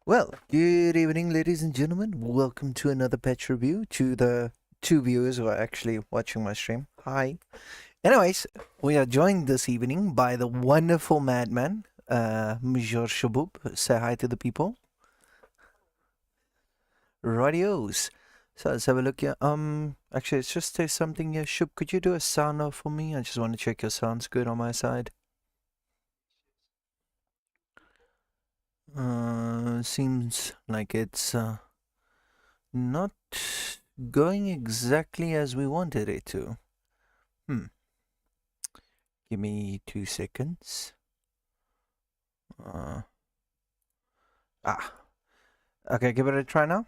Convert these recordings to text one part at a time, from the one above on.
Well, good evening, ladies and gentlemen. Welcome to another patch review to the two viewers who are actually watching my stream. Hi. Anyways, we are joined this evening by the wonderful madman, Monsieur Shaboob. Say hi to the people. Radios. So let's have a look here. Actually, let's just say something here. Shub, could you do a sound off for me? I just want to check your sound's good on my side. Seems like it's not going exactly as we wanted it to. Give me 2 seconds. Uh, okay, give it a try now.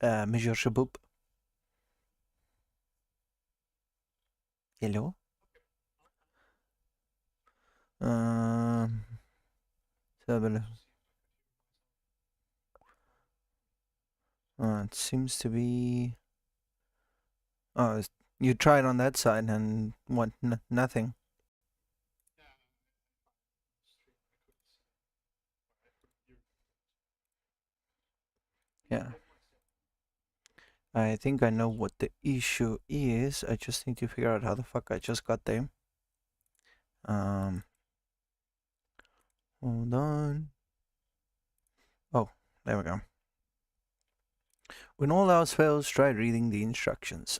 Monsieur Shaboob. Hello. It seems to be. Oh, you tried on that side and what? Nothing. Yeah. I think I know what the issue is. I just need to figure out how the fuck I just got there. Hold on. Oh, there we go. When all else fails, try reading the instructions.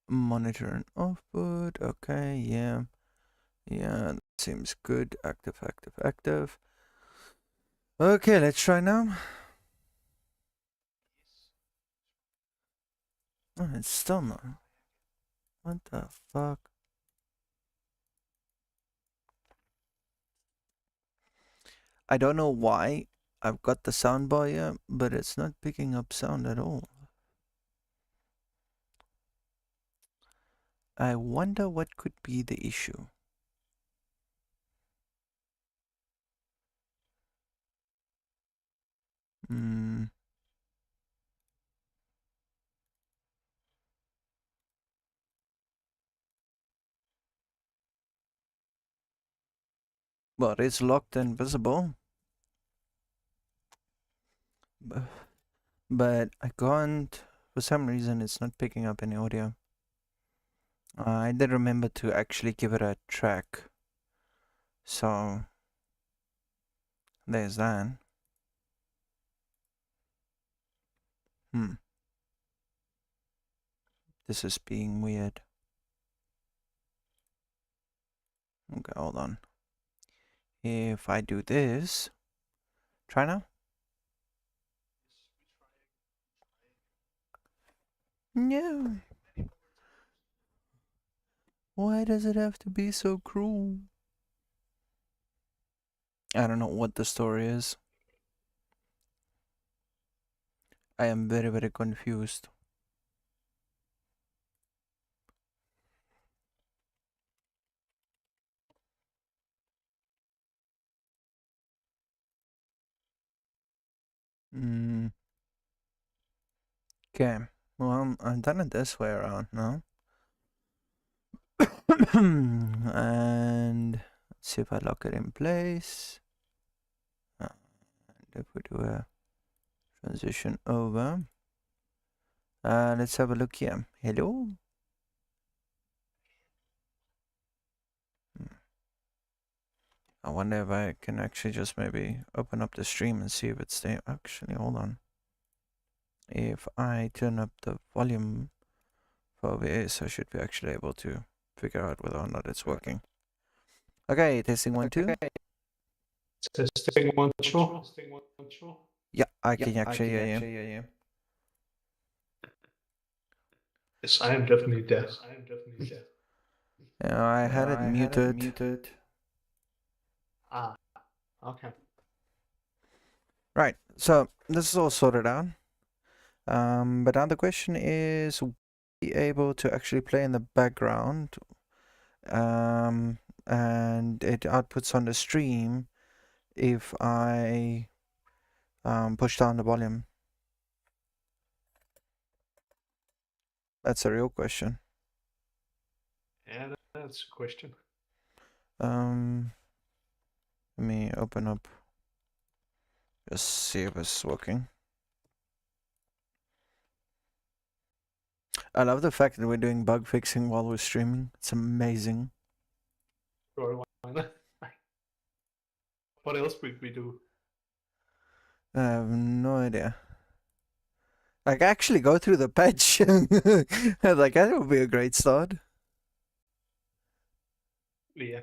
Monitor and output. Okay, yeah. Yeah, that seems good. Active, active, active. Okay, let's try now. Oh, it's still not. What the fuck? I don't know why I've got the soundbar here, but it's not picking up sound at all. I wonder what could be the issue. Well, it's locked and visible. But I can't, for some reason, it's not picking up any audio. I did remember to actually give it a track. So, there's that. This is being weird. Okay, hold on. If I do this, try now. No. Why does it have to be so cruel? I don't know what the story is. I am very, very confused. Okay, well, I've done it this way around now. And let's see if I lock it in place. And if we do a transition over. Let's have a look here. Hello? I wonder if I can actually just maybe open up the stream and see if it's there. Actually, hold on. If I turn up the volume for OBS, I should be actually able to figure out whether or not it's working. Okay, testing 1, 2. Testing 1, 2. Yeah, I can actually hear you. Yes, I am definitely deaf. Yeah, I had it muted. Ah, okay. Right, so this is all sorted out. But now the question is, will we be able to actually play in the background? And it outputs on the stream if I push down the volume. That's a real question. Yeah, that's a question. Let me open up. Just see if it's working. I love the fact that we're doing bug fixing while we're streaming. It's amazing. Sure, why not? What else would we do? I have no idea. Like, actually go through the patch. Like, that would be a great start. Yeah.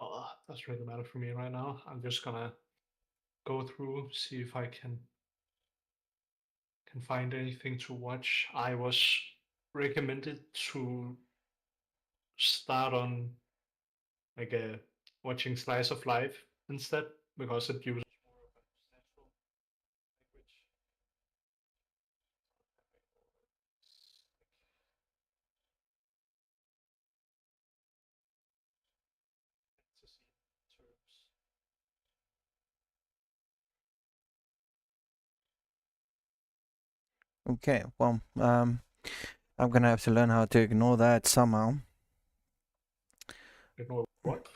Oh, that's really matter for me right now. I'm just gonna go through, see if I can find anything to watch. I was recommended to start on like a watching Slice of Life instead because it uses more of a natural language. Fantasy terms. Okay, well, I'm gonna have to learn how to ignore that somehow. Ignore what?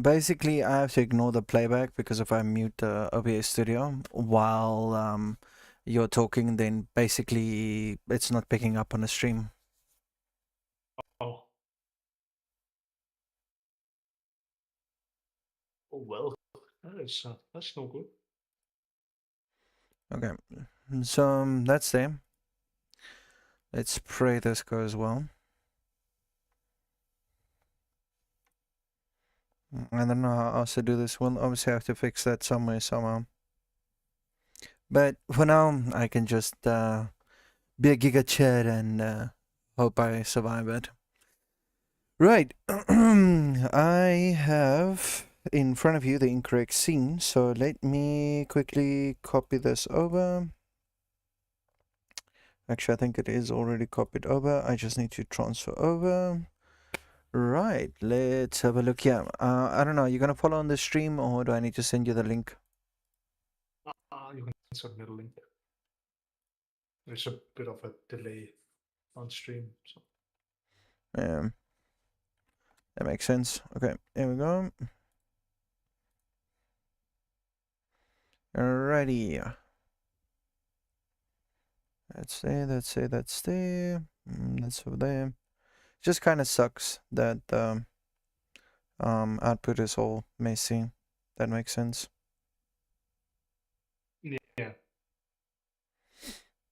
Basically, I have to ignore the playback because if I mute the OBS Studio while you're talking, then basically it's not picking up on the stream. Oh. Oh well. That's no good. Okay, so that's there. Let's pray this goes well. I don't know how else to do this. We'll obviously have to fix that somewhere, somehow. But for now, I can just be a giga chat and hope I survive it. Right. I have in front of you the incorrect scene, so let me quickly copy this over. Actually, I think it is already copied over. I just need to transfer over. Right, let's have a look here. I don't know, you're gonna follow on the stream or do I need to send you the link? You can submit a link. There's a bit of a delay on stream. So. That makes sense. Okay, here we go. Alrighty. That's there, that's there, that's there. That's over there. Just kind of sucks that output is all messy. That makes sense. Yeah.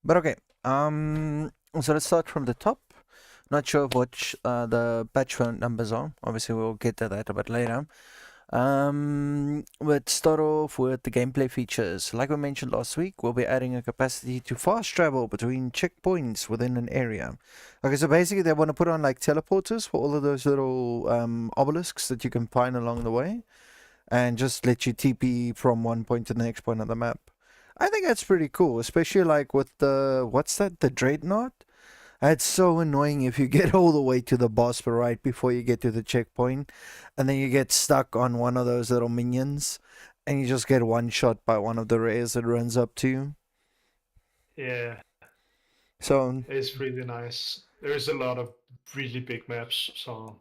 But okay. So let's start from the top. Not sure which the patch phone numbers are. Obviously, we'll get to that a bit later. Let's start off with the gameplay features. Like we mentioned last week, we'll be adding a capacity to fast travel between checkpoints within an area. Okay, so basically they want to put on like teleporters for all of those little obelisks that you can find along the way, and just let you TP from one point to the next point on the map. I think that's pretty cool, especially like with the, what's that, the Dreadnought? It's so annoying if you get all the way to the boss, but right before you get to the checkpoint, and then you get stuck on one of those little minions, and you just get one shot by one of the rares that runs up to you. Yeah. So it's really nice. There's a lot of really big maps, so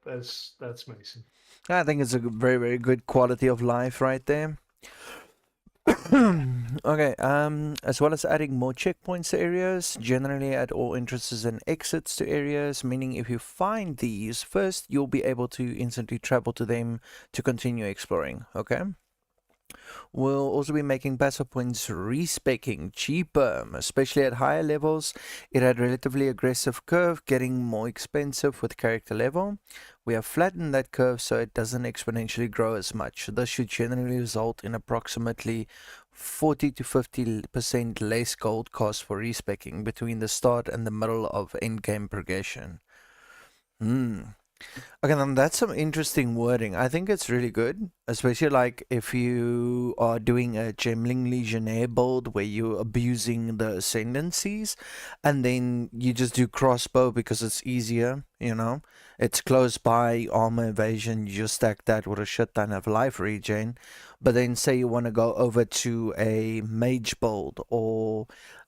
that's amazing. I think it's a very, very good quality of life right there. Okay, as well as adding more checkpoints to areas, generally at all entrances and exits to areas, meaning if you find these first, you'll be able to instantly travel to them to continue exploring, okay? We'll also be making passive points respecking cheaper, especially at higher levels. It had relatively aggressive curve, getting more expensive with character level. We have flattened that curve so it doesn't exponentially grow as much. This should generally result in approximately 40 to 50% less gold cost for respecking between the start and the middle of endgame progression. Okay, then that's some interesting wording. I think it's really good, especially like if you are doing a Gemling Legionnaire build where you're abusing the ascendancies, and then you just do crossbow because it's easier, you know? It's close by, armor evasion, you just stack that with a shit ton of life regen. But then say you want to go over to a mage build or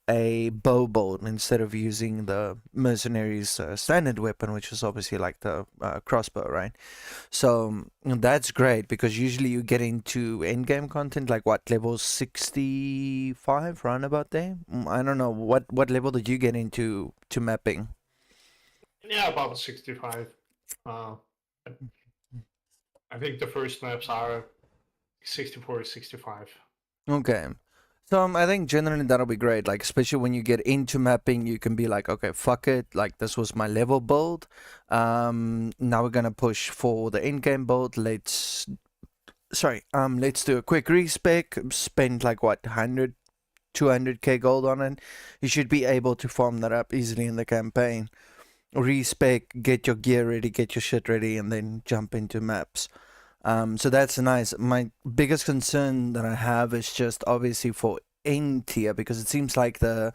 a bow bolt instead of using the mercenaries standard weapon, which is obviously like the crossbow, right? So that's great because usually you get into end game content like what, level 65 round about there. I don't know what level did you get into to mapping. Yeah, about 65. Uh, I think the first maps are 64, 65. Okay. So I think generally that'll be great. Like especially when you get into mapping, you can be like, okay, fuck it. Like this was my level build. Now we're gonna push for the end game build. Let's do a quick respec. Spend like what 100, 200k gold on it. You should be able to farm that up easily in the campaign. Respec, get your gear ready, get your shit ready, and then jump into maps. So that's nice. My biggest concern that I have is just obviously for end tier because it seems like the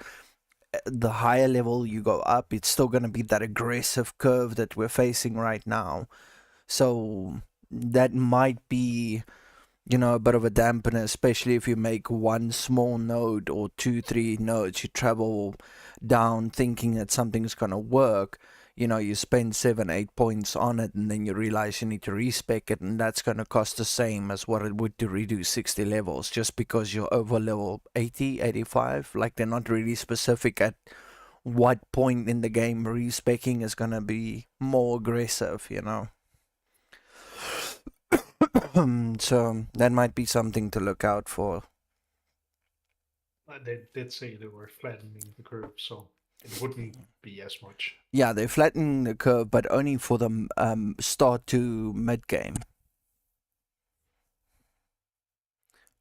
higher level you go up, it's still gonna be that aggressive curve that we're facing right now. So that might be, you know, a bit of a dampener, especially if you make one small node or two, three nodes. You travel down thinking that something's gonna work. You know, you spend 7, 8 points on it, and then you realize you need to respec it, and that's gonna cost the same as what it would to redo 60 levels, just because you're over level 80, 85. Like they're not really specific at what point in the game respecking is gonna be more aggressive, you know. So that might be something to look out for. They did say they were flattening the curve, so it wouldn't be as much. Yeah, they flatten the curve, but only for the start to mid game.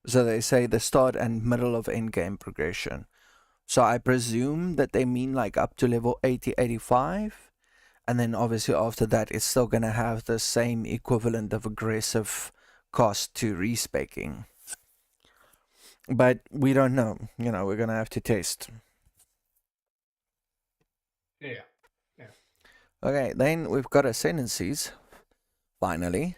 So they say the start and middle of end game progression. So I presume that they mean like up to level 80, 85. And then obviously after that, it's still going to have the same equivalent of aggressive cost to respecking. But we don't know. You know, we're going to have to test. Yeah. Okay, then we've got ascendancies, finally.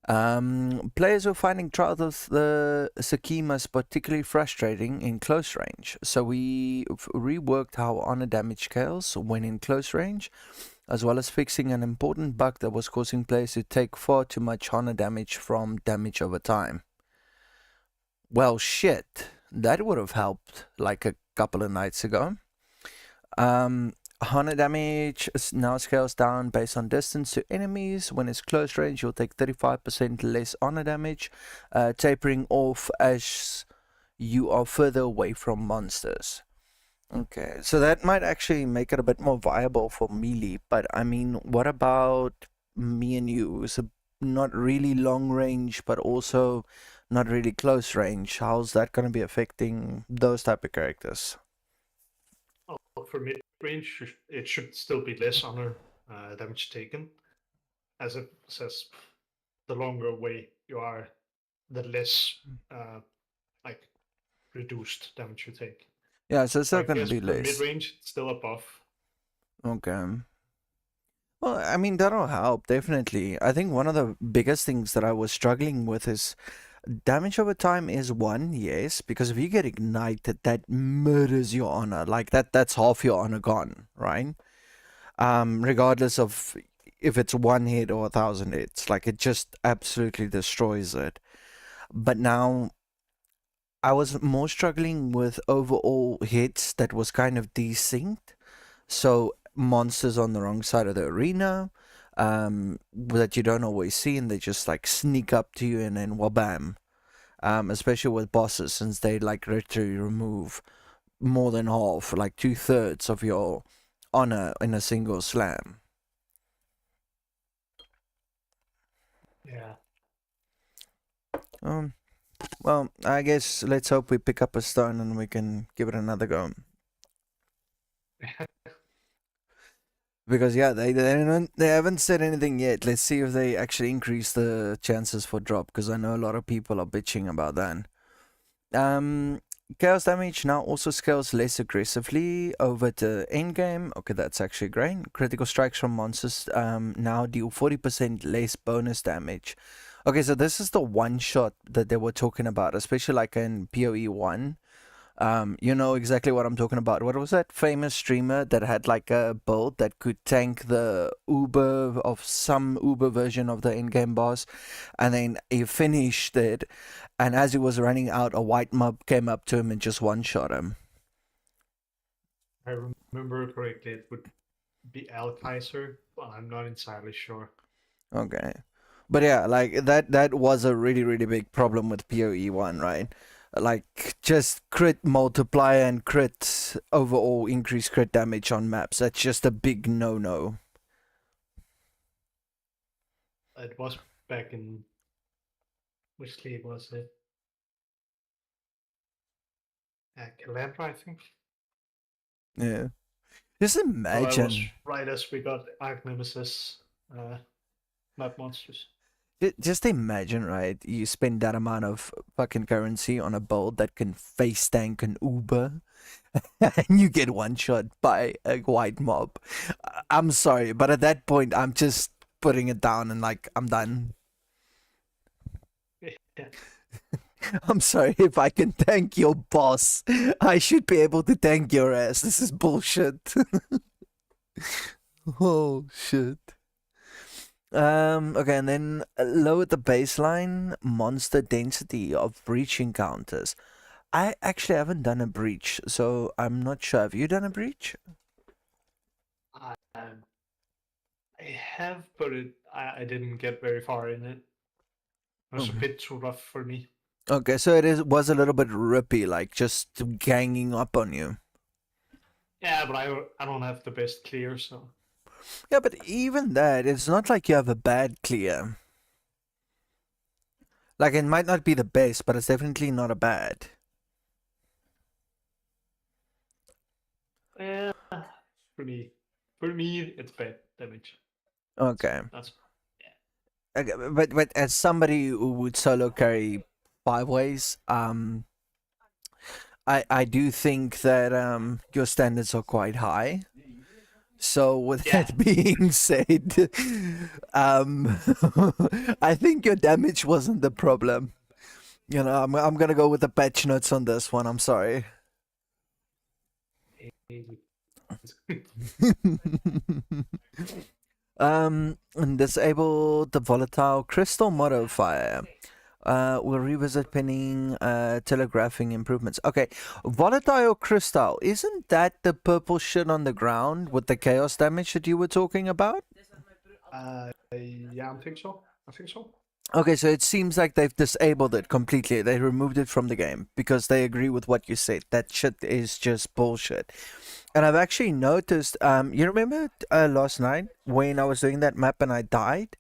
Players were finding trials of the Sakimas particularly frustrating in close range, so we reworked how honor damage scales when in close range, as well as fixing an important bug that was causing players to take far too much honor damage from damage over time. Well, shit, that would have helped like a couple of nights ago. Honor damage now scales down based on distance to enemies. When it's close range, you'll take 35% less honor damage, tapering off as you are further away from monsters. Okay, so that might actually make it a bit more viable for melee, but I mean, what about me and you? It's not really long range, but also not really close range. How's that going to be affecting those type of characters? Well, for mid range, it should still be less honor damage taken, as it says. The longer away you are, the less like reduced damage you take. Yeah, so it's So still I going to guess be for mid less. range, it's still above. Okay. Well, I mean, that'll help, definitely. I think one of the biggest things that I was struggling with is damage over time is one, yes, because if you get ignited, that murders your honor. Like that's half your honor gone, right? Regardless of if it's one hit or 1,000 hits, like it just absolutely destroys it. But now I was more struggling with overall hits that was kind of desynced. So monsters on the wrong side of the arena that you don't always see, and they just like sneak up to you and then wabam. Especially with bosses, since they like literally remove more than half, like 2/3 of your honor in a single slam. Yeah. Um, well, I guess let's hope we pick up a stone and we can give it another go. Because yeah, they haven't said anything yet. Let's see if they actually increase the chances for drop. Because I know a lot of people are bitching about that. Chaos damage now also scales less aggressively over the end game. Okay, that's actually great. Critical strikes from monsters now deal 40% less bonus damage. Okay, so this is the one shot that they were talking about, especially like in PoE1. You know exactly what I'm talking about. What was that famous streamer that had like a build that could tank the Uber of some Uber version of the in-game boss, and then he finished it, and as he was running out, a white mob came up to him and just one-shot him. I remember correctly, it would be Al Kaiser, but I'm not entirely sure. Okay. But yeah, like that was a really big problem with PoE1, right? Like just crit multiplier and crit overall increased crit damage on maps. That's just a big no-no. It was back in which league was it? Calandra, I think. Yeah. Just So that was imagine. right as we got Arch Nemesis map monsters. Just imagine, right? You spend that amount of fucking currency on a build that can face tank an Uber, and you get one shot by a white mob. I'm sorry, but at that point, I'm just putting it down and like, I'm done. Yeah. I'm sorry, if I can tank your boss, I should be able to tank your ass. This is bullshit. Oh, shit. Okay, and then lower the baseline monster density of breach encounters. I actually haven't done a breach, so I'm not sure. Have you done a breach? I have, but I didn't get very far in it. It was a bit too rough for me. Okay, so was a little bit rippy, like just ganging up on you. Yeah, but I don't have the best clear, so. Yeah, but even that, it's not like you have a bad clear. Like it might not be the best, but it's definitely not a bad. Yeah, for me, it's bad damage. Okay. That's Okay, but as somebody who would solo carry 5 ways, I do think that your standards are quite high. So with Yeah. that being said, I think your damage wasn't the problem. You know, I'm gonna go with the patch notes on this one. I'm sorry. And disable the volatile crystal modifier. We'll revisit pending telegraphing improvements. Okay, volatile crystal, isn't that the purple shit on the ground with the chaos damage that you were talking about? Yeah, I think so. Okay, so it seems like they've disabled it completely. They removed it from the game because they agree with what you said. That shit is just bullshit. And I've actually noticed, you remember last night when I was doing that map and I died?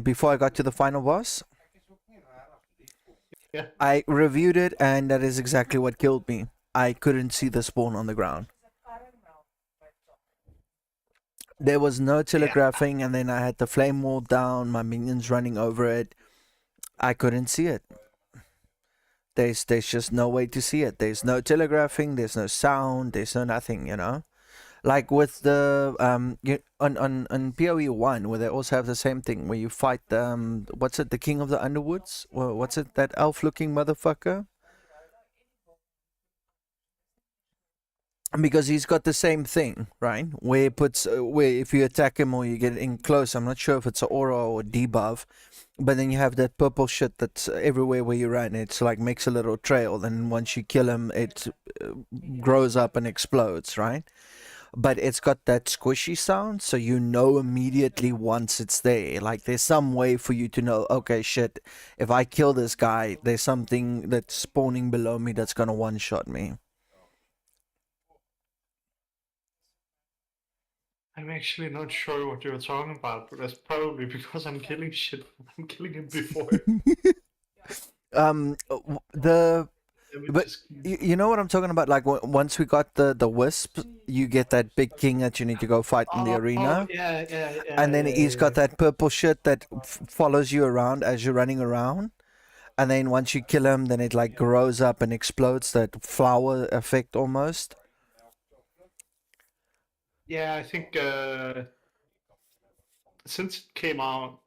Before I got to the final boss? Yeah. I reviewed it, and that is exactly what killed me. I couldn't see the spawn on the ground. There was no telegraphing, and then I had the flame wall down, my minions running over it. I couldn't see it. There's just no way to see it. There's no telegraphing, there's no sound, there's no nothing, you know? Like with the on PoE1, where they also have the same thing where you fight what's it, the King of the Underwoods? Well, what's it, that elf looking motherfucker? Because he's got the same thing, right? Where it puts where if you attack him or you get in close, I'm not sure if it's an aura or debuff, but then you have that purple shit that's everywhere where you run. It's like makes a little trail, then once you kill him, it grows up and explodes, right? But it's got that squishy sound, so you know immediately once it's there. Like there's some way for you to know, okay, shit, if I kill this guy, there's something that's spawning below me that's gonna one-shot me. I'm actually not sure what you're talking about, but that's probably because I'm killing shit. I'm killing him before. The But you know what I'm talking about? Like once we got the wisp, you get that big king that you need to go fight in the arena. And then he's got that purple shit that follows you around as you're running around. And then once you kill him, then it like grows up and explodes, that flower effect almost. Yeah, I think since it came out,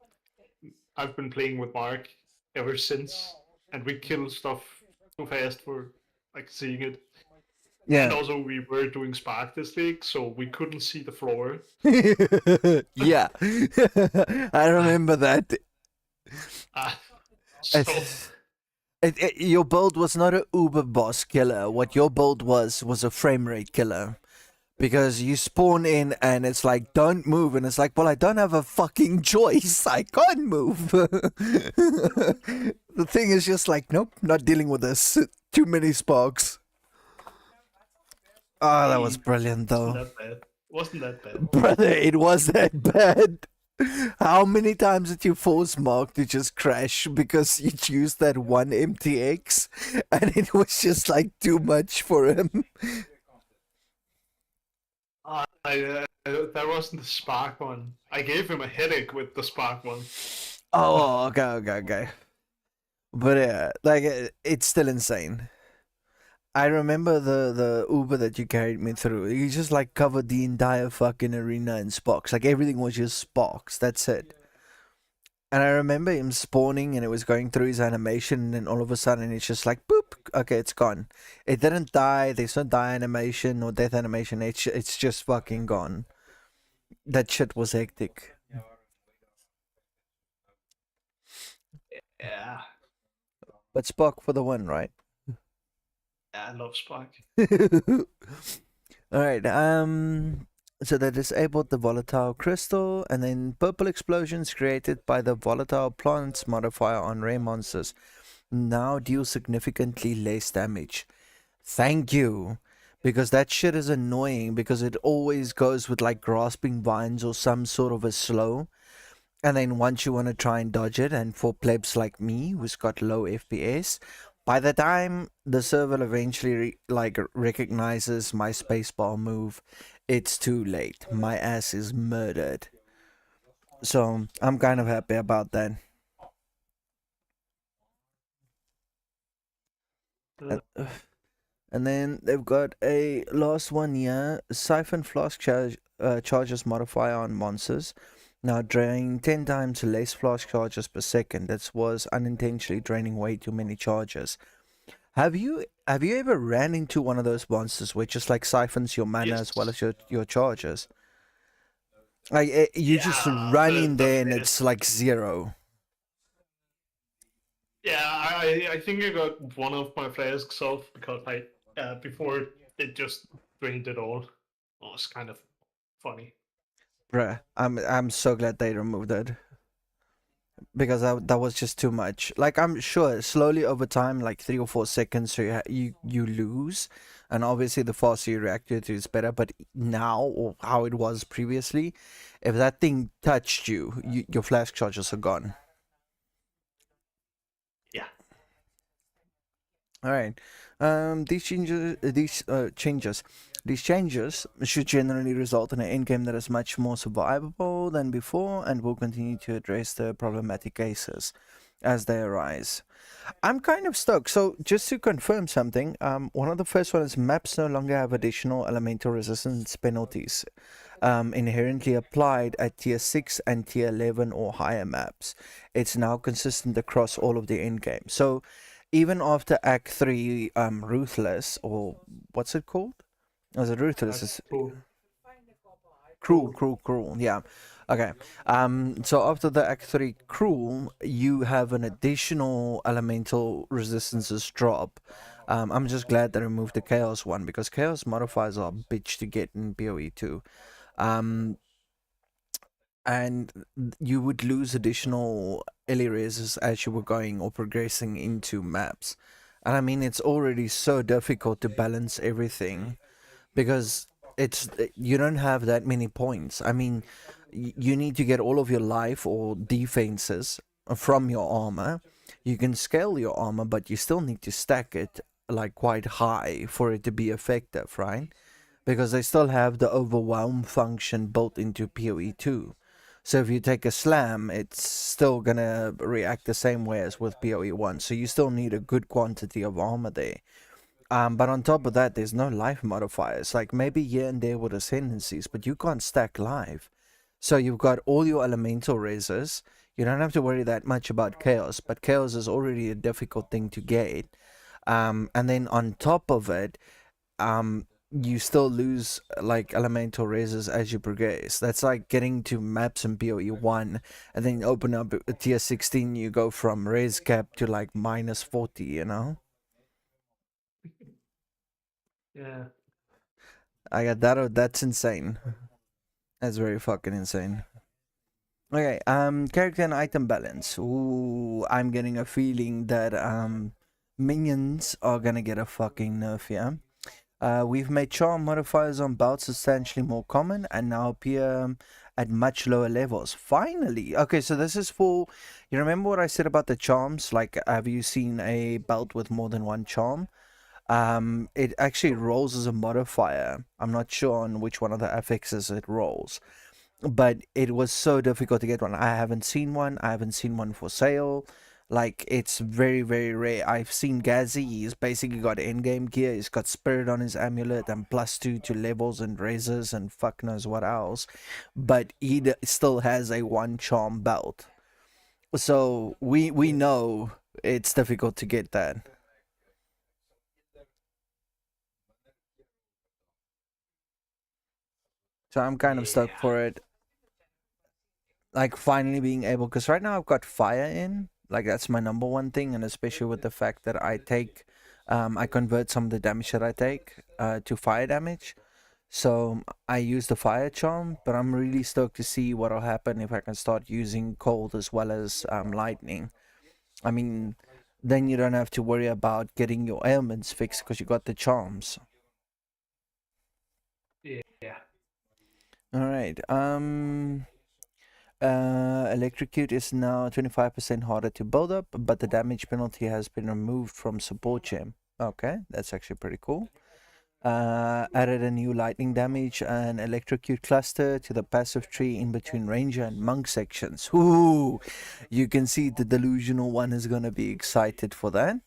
I've been playing with Mark ever since, and we kill stuff too fast for like seeing it. And Yeah. also, we were doing Spark this league, so we couldn't see the floor. Yeah. I remember that. So Your build was not a uber boss killer. What your build was a frame rate killer. Because you spawn in and it's like, don't move. And it's like, well, I don't have a fucking choice. I can't move. The thing is just like, nope, not dealing with this. Too many sparks. Oh, that was brilliant, though. Wasn't that bad? Brother, it was that bad. How many times did you force Mark to just crash because you used that one MTX and it was just like too much for him? That wasn't the Spark one. I gave him a headache with the Spark one. Oh, okay. But yeah, like it's still insane. I remember the Uber that you carried me through. You just like covered the entire fucking arena in sparks. Like everything was just sparks. That's it. And I remember him spawning and it was going through his animation and then all of a sudden it's just like boop. Okay, it's gone. It didn't die. There's no die animation or death animation. It's just fucking gone. That shit was hectic. Yeah. But Spock for the win, right? Yeah, I love Spark. Alright, so they disabled the volatile crystal, and then purple explosions created by the volatile plants modifier on rare monsters now deal significantly less damage. Thank you. Because that shit is annoying because it always goes with like grasping vines or some sort of a slow. And then once you want to try and dodge it, and for plebs like me who's got low FPS, by the time the server eventually recognizes my spacebar move, it's too late. My ass is murdered. So I'm kind of happy about that. And then they've got a last one here. Siphon flask charges modifier on monsters. Now drain 10 times less flask charges per second. That was unintentionally draining way too many charges. Have you ever ran into one of those monsters where it just like siphons your mana as well as your charges? Like you just run in there and it's like zero. Yeah, I think I got one of my flasks off because before it just drained it all. It was kind of funny. Bruh, I'm so glad they removed it. Because that was just too much. Like I'm sure slowly over time, like 3 or 4 seconds, you lose, and obviously the faster you react to it is better. But now, or how it was previously, if that thing touched you, your flash charges are gone. Yeah. All right. These changes should generally result in an endgame that is much more survivable than before and will continue to address the problematic cases as they arise. I'm kind of stoked. So just to confirm something, one of the first one is maps no longer have additional elemental resistance penalties inherently applied at tier 6 and tier 11 or higher maps. It's now consistent across all of the endgame. So even after Act 3 Ruthless, or what's it called? Was it Ruthless? It's Cruel. Yeah. Okay. So after the Act 3 Cruel, you have an additional elemental resistances drop. I'm just glad they removed the Chaos one because Chaos modifiers are a bitch to get in PoE2. And you would lose additional areas as you were going or progressing into maps. And I mean, it's already so difficult to balance everything because you don't have that many points. I mean, you need to get all of your life or defenses from your armor. You can scale your armor, but you still need to stack it like quite high for it to be effective, right? Because they still have the overwhelm function built into PoE2. So if you take a slam, it's still gonna react the same way as with PoE1. So you still need a good quantity of armor there. But on top of that, there's no life modifiers. Like maybe here and there with ascendancies, but you can't stack life. So you've got all your elemental razors. You don't have to worry that much about chaos, but chaos is already a difficult thing to get. And then on top of it, you still lose like elemental razors as you progress. That's like getting to maps in PoE1 and then open up a tier 16, you go from res cap to like minus 40, you know? Yeah. I got that. That's insane. That's very fucking insane. Okay, character and item balance. Ooh, I'm getting a feeling that minions are gonna get a fucking nerf, yeah. We've made charm modifiers on belts substantially more common and now appear at much lower levels. Finally! Okay, so this is for... You remember what I said about the charms? Like, have you seen a belt with more than one charm? It actually rolls as a modifier. I'm not sure on which one of the affixes it rolls. But it was so difficult to get one. I haven't seen one. I haven't seen one for sale. Like, it's very, very rare. I've seen Gazi. He's basically got endgame gear. He's got spirit on his amulet and +2 to levels and razors and fuck knows what else. But he still has a one charm belt. So we know it's difficult to get that. So I'm kind of stuck for it. Like finally being able, because right now I've got fire in, like that's my number one thing, and especially with the fact that I take, I convert some of the damage that I take to fire damage. So I use the fire charm, but I'm really stoked to see what'll happen if I can start using cold as well as lightning. I mean, then you don't have to worry about getting your ailments fixed because you got the charms. Yeah. All right. Electrocute is now 25% harder to build up, but the damage penalty has been removed from support gem. Okay, that's actually pretty cool. Added a new lightning damage and electrocute cluster to the passive tree in between ranger and monk sections. Ooh, you can see the delusional one is gonna be excited for that.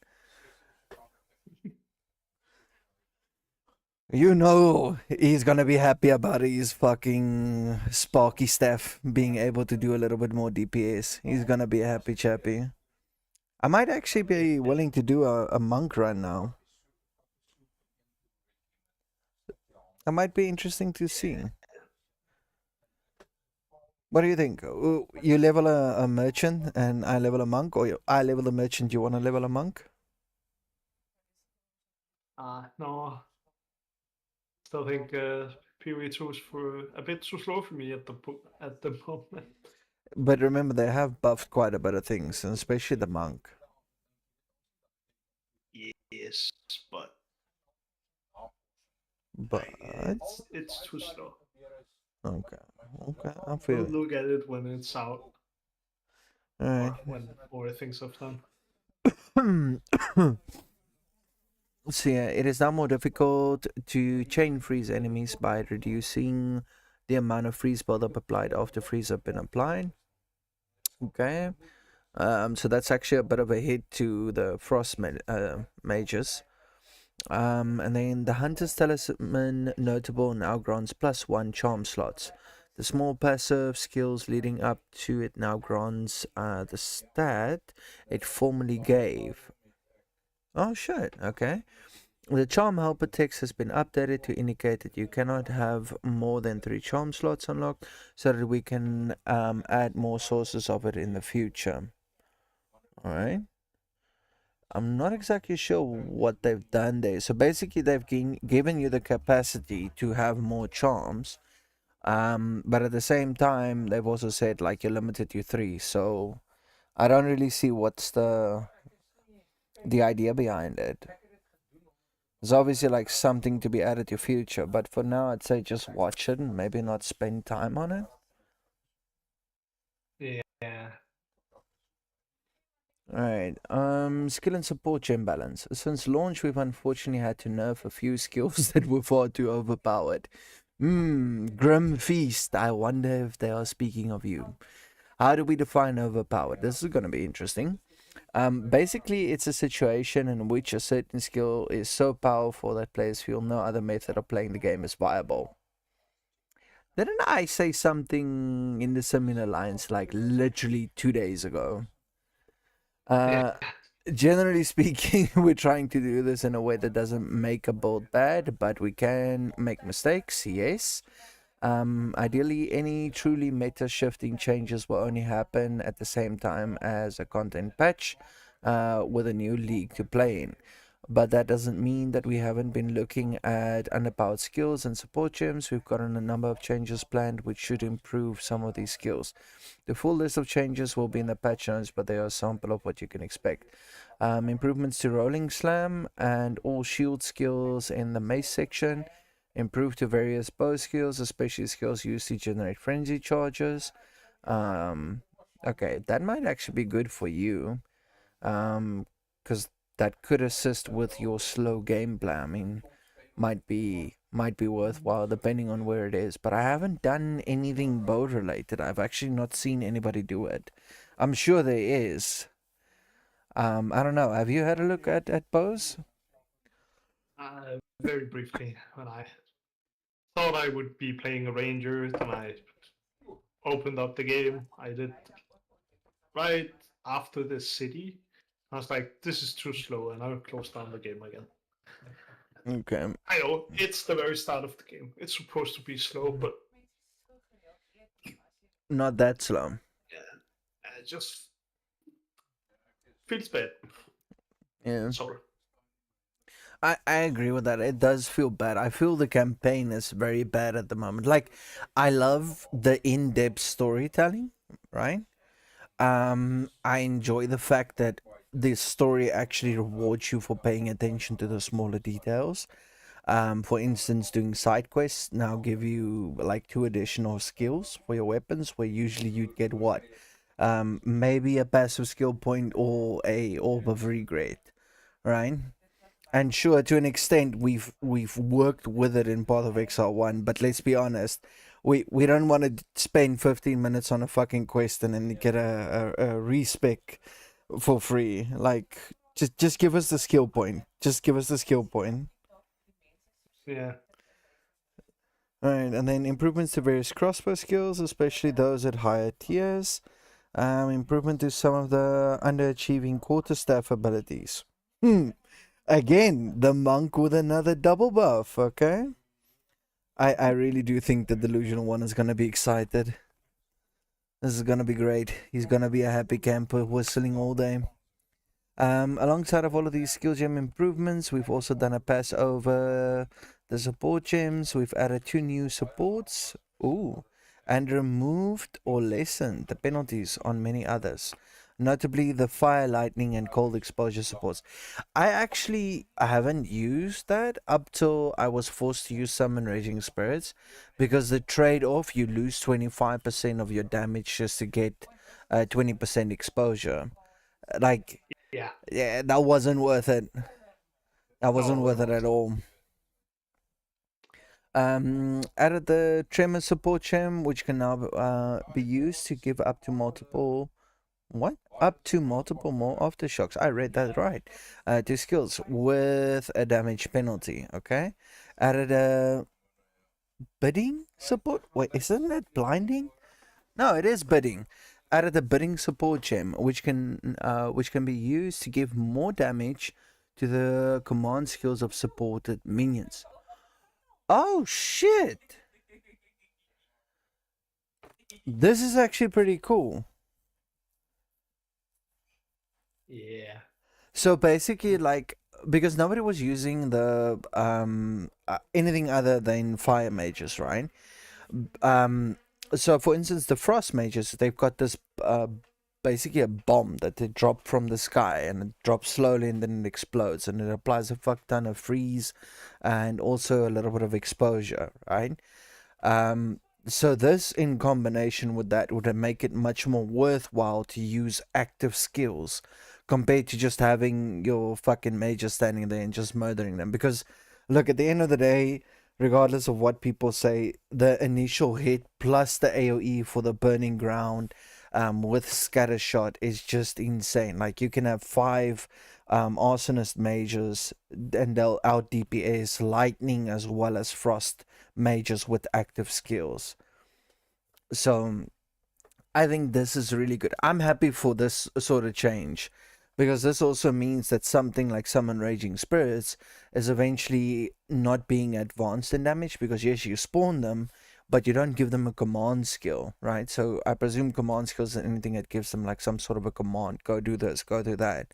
You know he's gonna be happy about his fucking sparky staff being able to do a little bit more DPS. He's gonna be a happy chappy. I might actually be willing to do a monk run now. That might be interesting to see. What do you think? You level a merchant and I level a monk, or I level a merchant, you want to level a monk? No. Still think PoE2 is for a bit too slow for me at the moment. But remember, they have buffed quite a bit of things, and especially the monk. Yes, but it's too slow. Okay, I We'll feel it. look at it when it's out, All or when more things have done. right. So yeah, it is now more difficult to chain freeze enemies by reducing the amount of freeze buildup applied after freeze have been applied. Okay. So that's actually a bit of a hit to the frost mages. And then the hunter's talisman notable now grants +1 charm slots. The small passive skills leading up to it now grants the stat it formerly gave. Oh shit, okay. The charm helper text has been updated to indicate that you cannot have more than 3 charm slots unlocked so that we can add more sources of it in the future. Alright. I'm not exactly sure what they've done there. So basically they've given you the capacity to have more charms. But at the same time they've also said like you're limited to 3. So I don't really see what's the idea behind it. There's obviously like something to be added to future, but for now I'd say just watch it and maybe not spend time on it. Yeah. Alright, skill and support gem balance. Since launch, we've unfortunately had to nerf a few skills that were far too overpowered. Grim Feast. I wonder if they are speaking of you. How do we define overpowered? This is going to be interesting. Basically, it's a situation in which a certain skill is so powerful that players feel no other method of playing the game is viable. Didn't I say something in the similar lines like literally 2 days ago? Yeah. Generally speaking, we're trying to do this in a way that doesn't make a build bad, but we can make mistakes, yes. Ideally, any truly meta shifting changes will only happen at the same time as a content patch with a new league to play in. But that doesn't mean that we haven't been looking at underpowered skills and support gems. We've gotten a number of changes planned which should improve some of these skills. The full list of changes will be in the patch notes, but they are a sample of what you can expect. Improvements to Rolling Slam and all shield skills in the mace section. Improve to various bow skills, especially skills used to generate frenzy charges. Okay, that might actually be good for you. Because that could assist with your slow gameplay. I mean, might be worthwhile depending on where it is. But I haven't done anything bow related. I've actually not seen anybody do it. I'm sure there is. I don't know. Have you had a look at bows? Very briefly, when I thought I would be playing a ranger, then I opened up the game. I did right after the city. I was like, this is too slow, and I closed down the game again. Okay. I know it's the very start of the game. It's supposed to be slow, but Not that slow. yeah, it just feels bad. Yeah. Sorry. I agree with that. It does feel bad. I feel the campaign is very bad at the moment. Like, I love the in-depth storytelling, right? I enjoy the fact that this story actually rewards you for paying attention to the smaller details. For instance, doing side quests now give you like 2 additional skills for your weapons, where usually you'd get what? Maybe a passive skill point or a orb of regret, right? And sure, to an extent, we've worked with it in Path of Exile 1, but let's be honest, we don't want to spend 15 minutes on a fucking quest and then get a respec for free. Like, just give us the skill point. Just give us the skill point. Yeah. Alright, and then improvements to various crossbow skills, especially those at higher tiers. Improvement to some of the underachieving quarterstaff abilities. Again, the monk with another double buff, okay? I really do think the Delusional One is gonna be excited. This is gonna be great. He's gonna be a happy camper whistling all day. Alongside of all of these skill gem improvements, we've also done a pass over the support gems. We've added 2 new supports. Ooh. And removed or lessened the penalties on many others, notably the fire, lightning, and cold exposure supports. I haven't used that up till I was forced to use Summon Raging Spirits, because the trade-off, you lose 25% of your damage just to get 20% exposure. Like, Yeah. yeah, that wasn't worth it. That wasn't worth it at all. Added the Tremor support gem, which can now be used to give up to multiple more aftershocks. I read that right. To skills with a damage penalty. Okay. Added a bidding support. Wait, isn't that blinding? No, it is bidding. Added a bidding support gem, which can be used to give more damage to the command skills of supported minions. Oh shit! This is actually pretty cool. Yeah. So basically, like, because nobody was using the anything other than fire mages, right? So for instance, the frost mages, they've got this basically a bomb that they drop from the sky, and it drops slowly and then it explodes, and it applies a fuck ton of freeze and also a little bit of exposure, right? So this in combination with that would make it much more worthwhile to use active skills compared to just having your fucking mages standing there and just murdering them. Because, look, at the end of the day, regardless of what people say, the initial hit plus the AoE for the burning ground with scatter shot is just insane. Like, you can have 5 arsonist mages and they'll out DPS lightning as well as frost mages with active skills. So I think this is really good. I'm happy for this sort of change, because this also means that something like Summon Raging Spirits is eventually not being advanced in damage, because yes, you spawn them, but you don't give them a command skill, right? So I presume command skills are anything that gives them like some sort of a command. Go do this, go do that.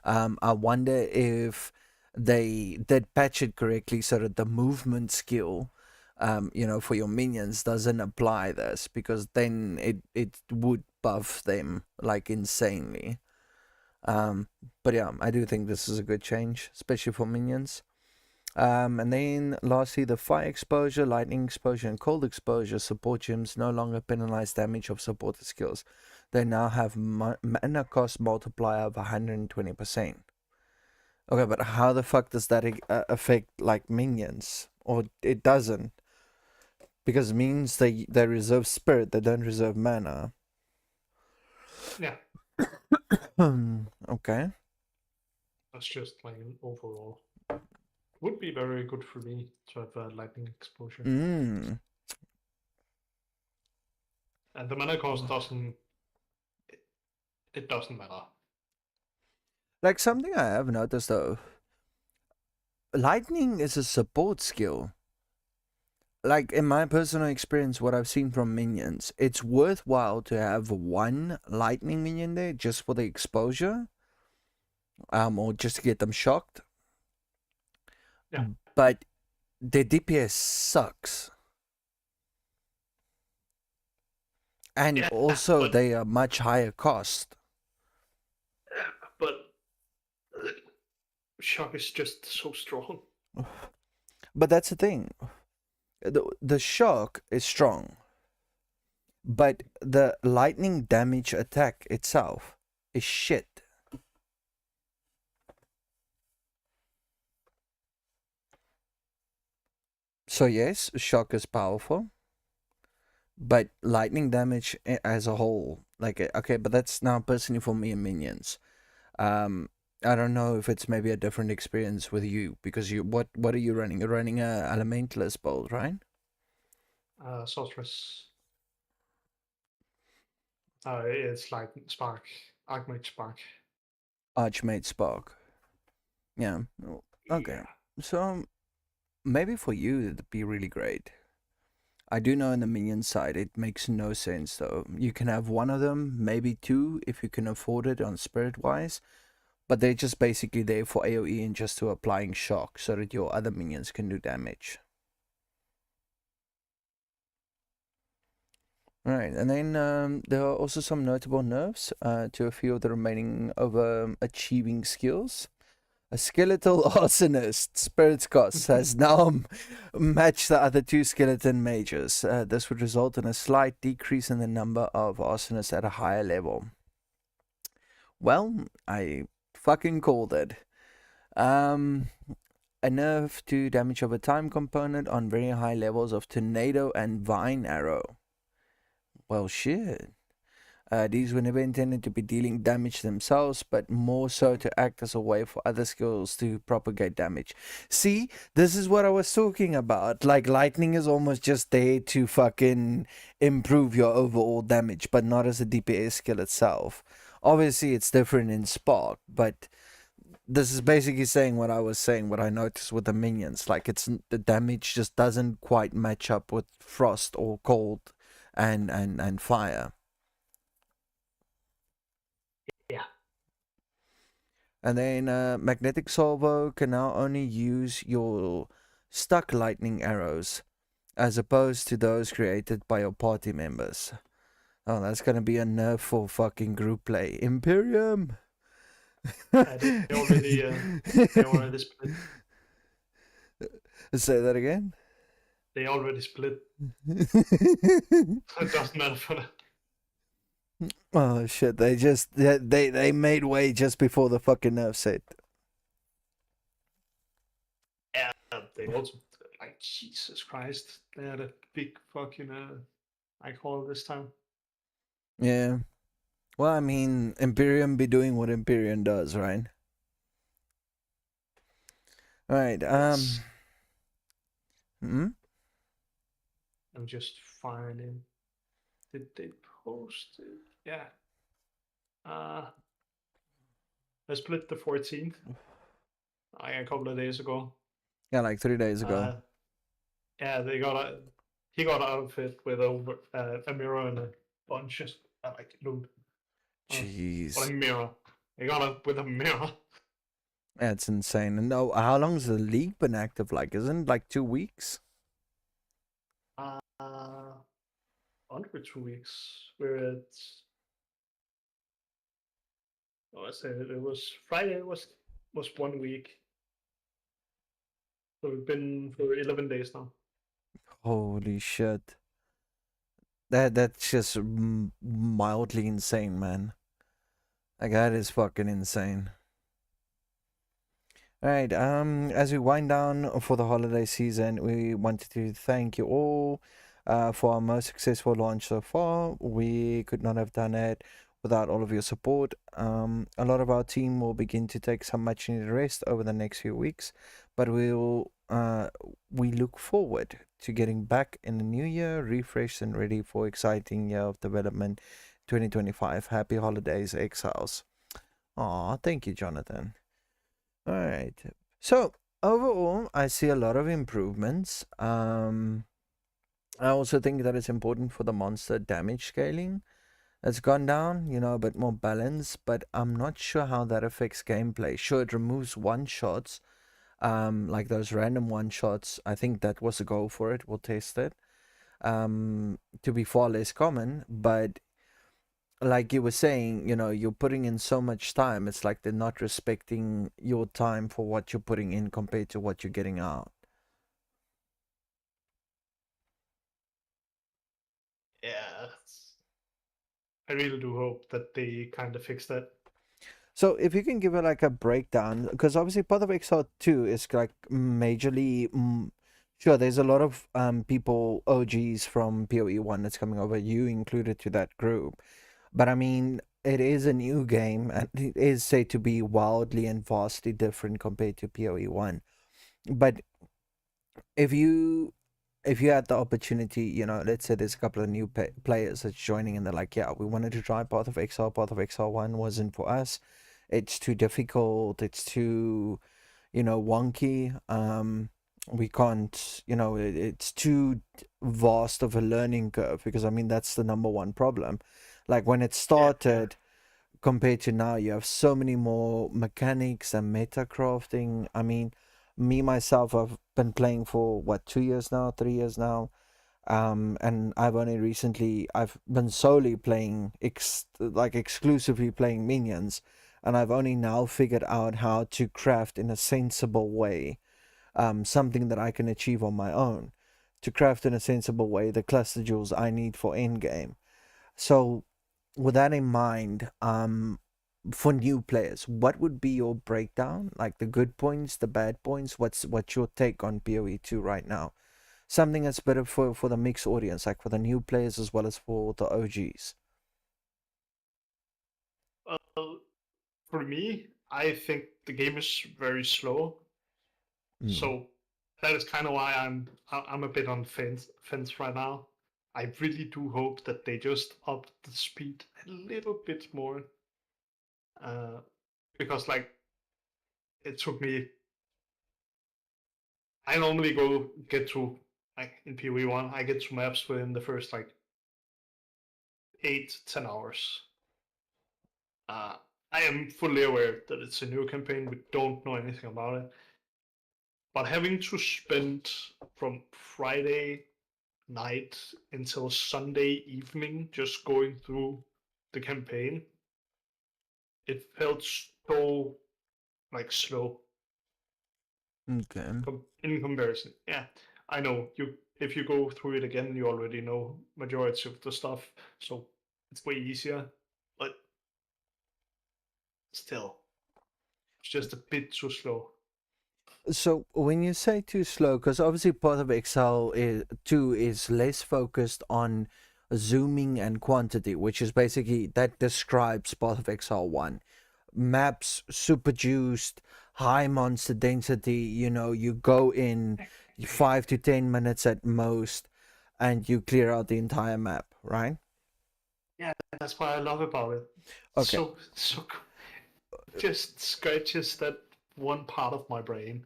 I wonder if they did patch it correctly so that the movement skill, for your minions doesn't apply this, because then it would buff them like insanely. But yeah, I do think this is a good change, especially for minions. And then lastly, the fire exposure, lightning exposure, and cold exposure support gems no longer penalize damage of supported skills. They now have mana cost multiplier of 120%. Okay, but how the fuck does that affect like minions? Or it doesn't? Because it means they reserve spirit, they don't reserve mana. Yeah. Okay. That's just like an overall. Would be very good for me to have lightning exposure. Mm. And the mana cost doesn't. It doesn't matter. Like, something I have noticed though, lightning is a support skill. Like, in my personal experience, what I've seen from minions, it's worthwhile to have 1 lightning minion there just for the exposure, or just to get them shocked. Yeah. But their DPS sucks. And Yeah, also they are much higher cost. But shock is just so strong. But that's the thing. The shock is strong, but the lightning damage attack itself is shit. So yes, shock is powerful, but lightning damage as a whole, like, okay, but that's now personally for me and minions. I don't know if it's maybe a different experience with you, because what are you running? You're running a elementalist build, right? Sorceress. It's like Spark, Archmage Spark. Archmage Spark. Yeah. Okay. Yeah. So maybe for you it'd be really great. I do know in the minion side it makes no sense though. You can have 1 of them, maybe 2 if you can afford it on spirit wise, but they're just basically there for AoE and just to applying shock so that your other minions can do damage. Right, and then there are also some notable nerfs to a few of the remaining overachieving skills. A skeletal arsonist, Spirit's Cost, has now matched the other 2 skeleton mages. This would result in a slight decrease in the number of arsonists at a higher level. Well, I fucking called it. A nerf to damage over time component on very high levels of Tornado and Vine Arrow. Well, shit. These were never intended to be dealing damage themselves, but more so to act as a way for other skills to propagate damage. See, this is what I was talking about. Like, lightning is almost just there to fucking improve your overall damage, but not as a DPS skill itself. Obviously, it's different in Spark, but this is basically saying what I was saying, what I noticed with the minions. Like, the damage just doesn't quite match up with frost or cold and fire. Yeah. And then Magnetic Salvo can now only use your stuck lightning arrows as opposed to those created by your party members. Oh, that's gonna be a nerf for fucking group play. Imperium! They already split. Say that again? They already split. It doesn't matter for that. Oh shit! They made way just before the fucking nerf set. Yeah, they also like Jesus Christ. They had a big fucking I call this time. Yeah. Well, I mean, Imperium be doing what Imperium does, right? All right. Yes. Hmm? I'm just finding. Did they post it? Yeah. Uh, I split the 14th. A couple of days ago. Yeah, like 3 days ago. Uh, yeah, they got a. He got an outfit with a mirror and a bunch of like loot. What Jeez, a mirror! He got it with a mirror. that's insane. And no, how long's the league been active? Like, isn't it like 2 weeks? Uh, under 2 weeks. We're at. Oh, I said it was Friday. Was 1 week. So we've been for 11 days now. Holy shit! That's just mildly insane, man. Like that is fucking insane. All right. As we wind down for the holiday season, we wanted to thank you all for our most successful launch so far. We could not have done it without all of your support. A lot of our team will begin to take some much needed rest over the next few weeks, but we look forward to getting back in the new year, refreshed and ready for exciting year of development 2025. Happy holidays, Exiles. Aw, thank you, Jonathan. All right. So overall, I see a lot of improvements. I also think that it's important for the monster damage scaling. It's gone down, a bit more balance, but I'm not sure how that affects gameplay. Sure, it removes one shots, like those random one shots. I think that was a goal for it. We'll test it. To be far less common, but like you were saying, you're putting in so much time. It's like they're not respecting your time for what you're putting in compared to what you're getting out. Yeah, I really do hope that they kind of fix that. So if you can give it like a breakdown, because obviously Path of Exile 2 is like majorly, sure, there's a lot of people, OGs from PoE 1 that's coming over, you included to that group. But I mean, it is a new game and it is said to be wildly and vastly different compared to PoE 1. But if you if you had the opportunity, let's say there's a couple of new players that's joining and they're like, yeah, we wanted to try Path of Exile. Path of Exile 1 wasn't for us. It's too difficult. It's too, wonky. We can't, it's too vast of a learning curve because I mean, that's the number one problem. Like when it Yeah, started, compared to now, you have so many more mechanics and meta crafting. I mean, me myself, I've been playing for what, 2 years now, 3 years now. And I've been solely playing like exclusively playing minions, and I've only now figured out how to craft in a sensible way, something that I can achieve on my own, to craft in a sensible way the cluster jewels I need for endgame. So with that in mind, for new players, what would be your breakdown? Like the good points, the bad points? What's your take on PoE 2 right now? Something that's better for the mixed audience, like for the new players as well as for the OGs. well, for me, I think the game is very slow. Mm. So that is kind of why I'm a bit on fence right now. I really do hope that they just up the speed a little bit more, uh, because like it took me. I normally get to like in PoE 1, I get to maps within the first like 8-10 hours. Uh, I am fully aware that it's a new campaign. We don't know anything about it, but having to spend from Friday night until Sunday evening just going through the campaign, it felt so like slow Okay. in comparison. Yeah, I know you. If you go through it again, you already know majority of the stuff. So it's way easier, but still, it's just a bit too slow. So when you say too slow, because obviously Path of Exile 2 is less focused on zooming and quantity, which is basically that describes Path of Exile 1. Maps super juiced, high monster density, you go in 5 to 10 minutes at most and you clear out the entire map, right? Yeah, that's what I love about it. Okay. So just scratches that one part of my brain.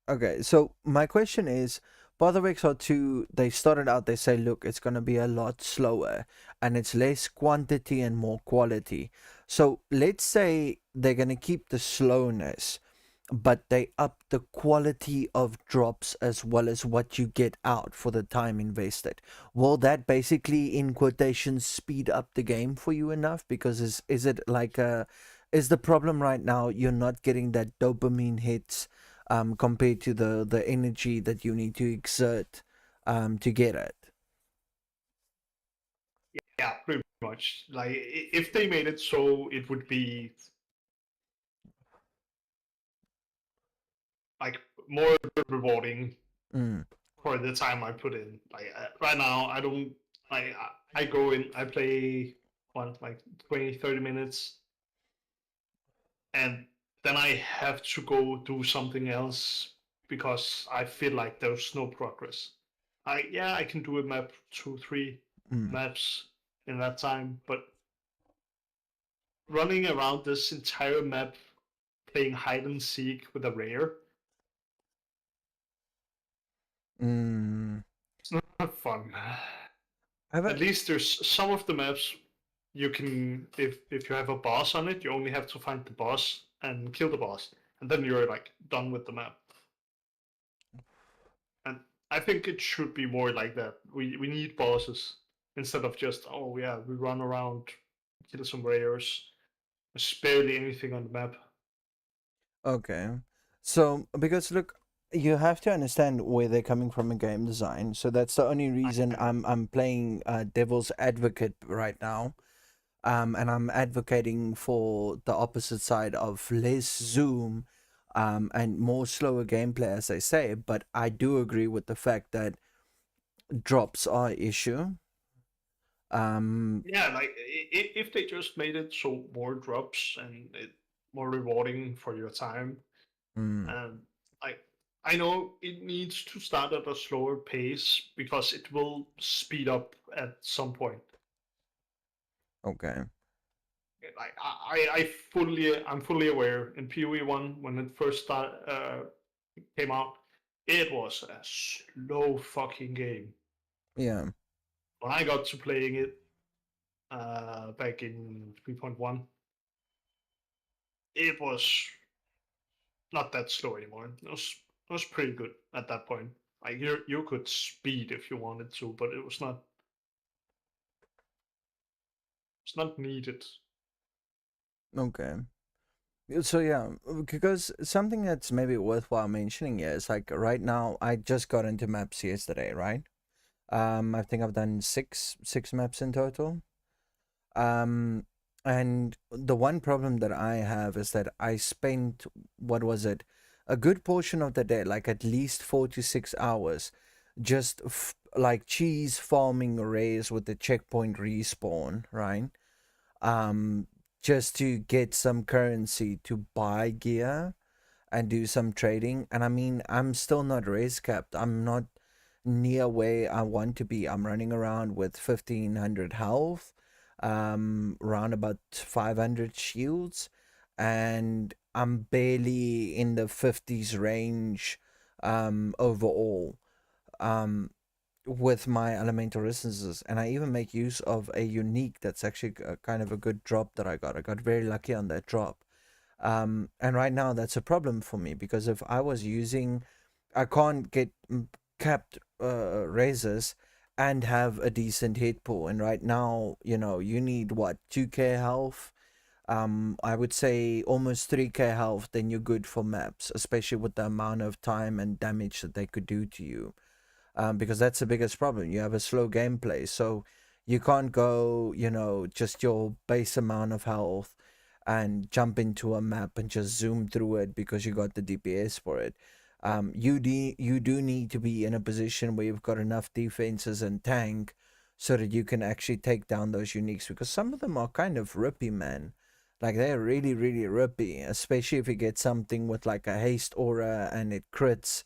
Okay, so my question is, Path of Exile 2, they started out, they say, look, it's going to be a lot slower and it's less quantity and more quality. So let's say they're going to keep the slowness, but they up the quality of drops as well as what you get out for the time invested. Will that basically, in quotations, speed up the game for you enough? Because is it like is the problem right now you're not getting that dopamine hits compared to the energy that you need to exert to get it? Yeah, pretty much. Like if they made it so it would be like more rewarding Mm, for the time I put in. Like right now, I don't. I go in, I play what like 20, 30 minutes, and then I have to go do something else because I feel like there's no progress. I can do a map 2, 3 mm, maps in that time, but running around this entire map playing hide and seek with a rare, mm. it's not fun. I've At least there's some of the maps you can, if you have a boss on it, you only have to find the boss and kill the boss, and then you're like done with the map. And I think it should be more like that. We need bosses instead of just, oh yeah, we run around, kill some rares. There's barely anything on the map. Okay. So, because look, you have to understand where they're coming from in game design. So that's the only reason I know. I'm playing devil's advocate right now. And I'm advocating for the opposite side of less zoom and more slower gameplay, as I say. But I do agree with the fact that drops are an issue. Um, Yeah, like if they just made it so more drops and it more rewarding for your time, mm, and I I know it needs to start at a slower pace because it will speed up at some point. okay. I'm fully aware in PoE 1 when it first came out, it was a slow fucking game. Yeah. When I got to playing it back in 3.1, it was not that slow anymore. It was pretty good at that point. Like you could speed if you wanted to, but it's not needed. Okay. So yeah, because something that's maybe worthwhile mentioning here is like right now I just got into maps yesterday, right? I think I've done six maps in total. Um, and the one problem that I have is that I spent, what was it, a good portion of the day, like at least 4 to 6 hours, just like cheese farming arrays with the checkpoint respawn, right? Um, just to get some currency to buy gear and do some trading. And I mean, I'm still not race capped. I'm not near where I want to be. I'm running around with 1500 health, around about 500 shields, and I'm barely in the 50s range overall. Um, with my elemental resistances, and I even make use of a unique that's actually kind of a good drop that I got. I got very lucky on that drop. And right now that's a problem for me because if I was using, I can't get capped razors and have a decent hit pool. And right now, you need what, 2k health. I would say almost 3k health, then you're good for maps, especially with the amount of time and damage that they could do to you, because that's the biggest problem. You have a slow gameplay, so You can't go, you know, just your base amount of health and jump into a map and just zoom through it because you got the DPS for it. You do need to be in a position where you've got enough defenses and tank so that you can actually take down those uniques, because some of them are kind of rippy, man. Like they're really, really rippy, especially if you get something with like a haste aura and it crits,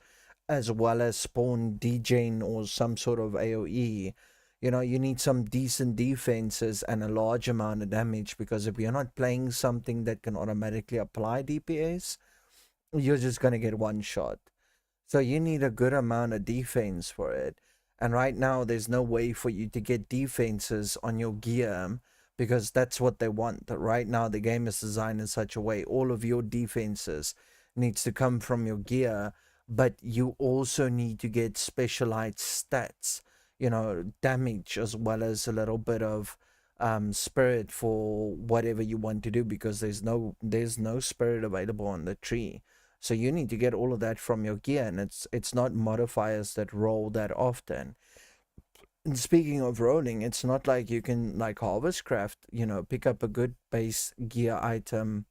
as well as spawn degen or some sort of AoE. You know, you need some decent defenses and a large amount of damage, because if you're not playing something that can automatically apply DPS, you're just going to get one shot. So you need a good amount of defense for it. And right now, there's no way for you to get defenses on your gear, because that's what they want. Right now, the game is designed in such a way all of your defenses needs to come from your gear, but you also need to get specialized stats, you know, damage as well as a little bit of spirit for whatever you want to do, because there's no spirit available on the tree. So you need to get all of that from your gear, and it's not modifiers that roll that often. And speaking of rolling, it's not like you can like harvest craft, you know, pick up a good base gear item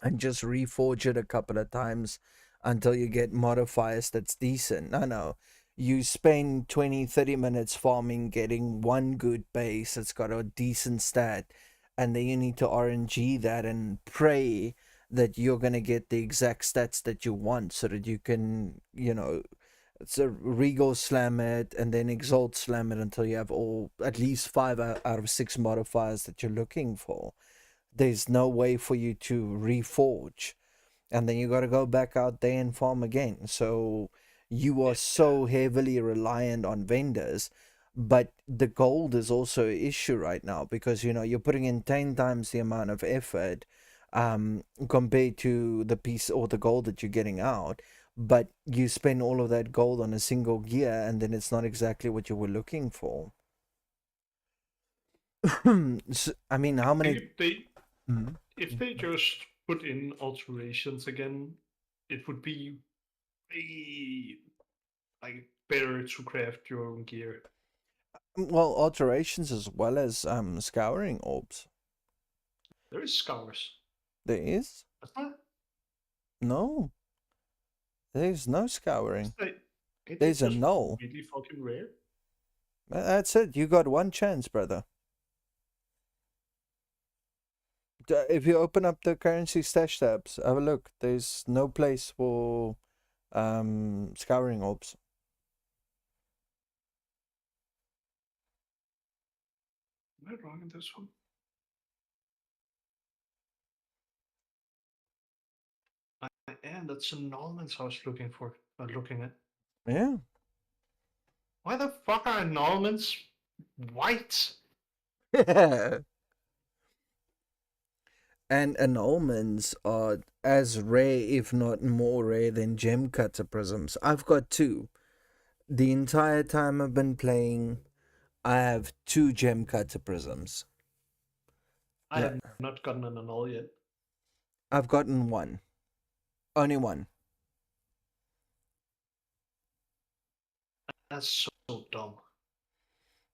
and just reforge it a couple of times until you get modifiers that's decent. No, no. You spend 20, 30 minutes farming, getting one good base that's got a decent stat, and then you need to RNG that and pray that you're going to get the exact stats that you want so that you can, you know, so Regal slam it and then Exalt slam it until you have all at least 5 out of 6 modifiers that you're looking for. There's no way for you to reforge, and then you got to go back out there and farm again. So you are so heavily reliant on vendors. But the gold is also an issue right now, because you know you're putting in 10 times the amount of effort compared to the piece or the gold that you're getting out, but you spend all of that gold on a single gear, and then it's not exactly what you were looking for. So, I mean, how many? Mhm. If they just put in alterations again, it would be way like better to craft your own gear. Well, alterations as well as scouring orbs. There is scours. There is? That's not. No, there's no scouring. Ain't they There's a just null. really fucking rare? That's it. You got one chance, brother. If you open up the currency stash tabs, have a look. There's no place for scouring orbs. Am I wrong in this one? And that's annulments I was looking for. Looking at. Yeah. Why the fuck are annulments white? And annulments are as rare, if not more rare, than gem cutter prisms. I've got 2. The entire time I've been playing, I have 2 gem cutter prisms. I have not gotten an annul yet. I've gotten 1. Only 1. That's so dumb.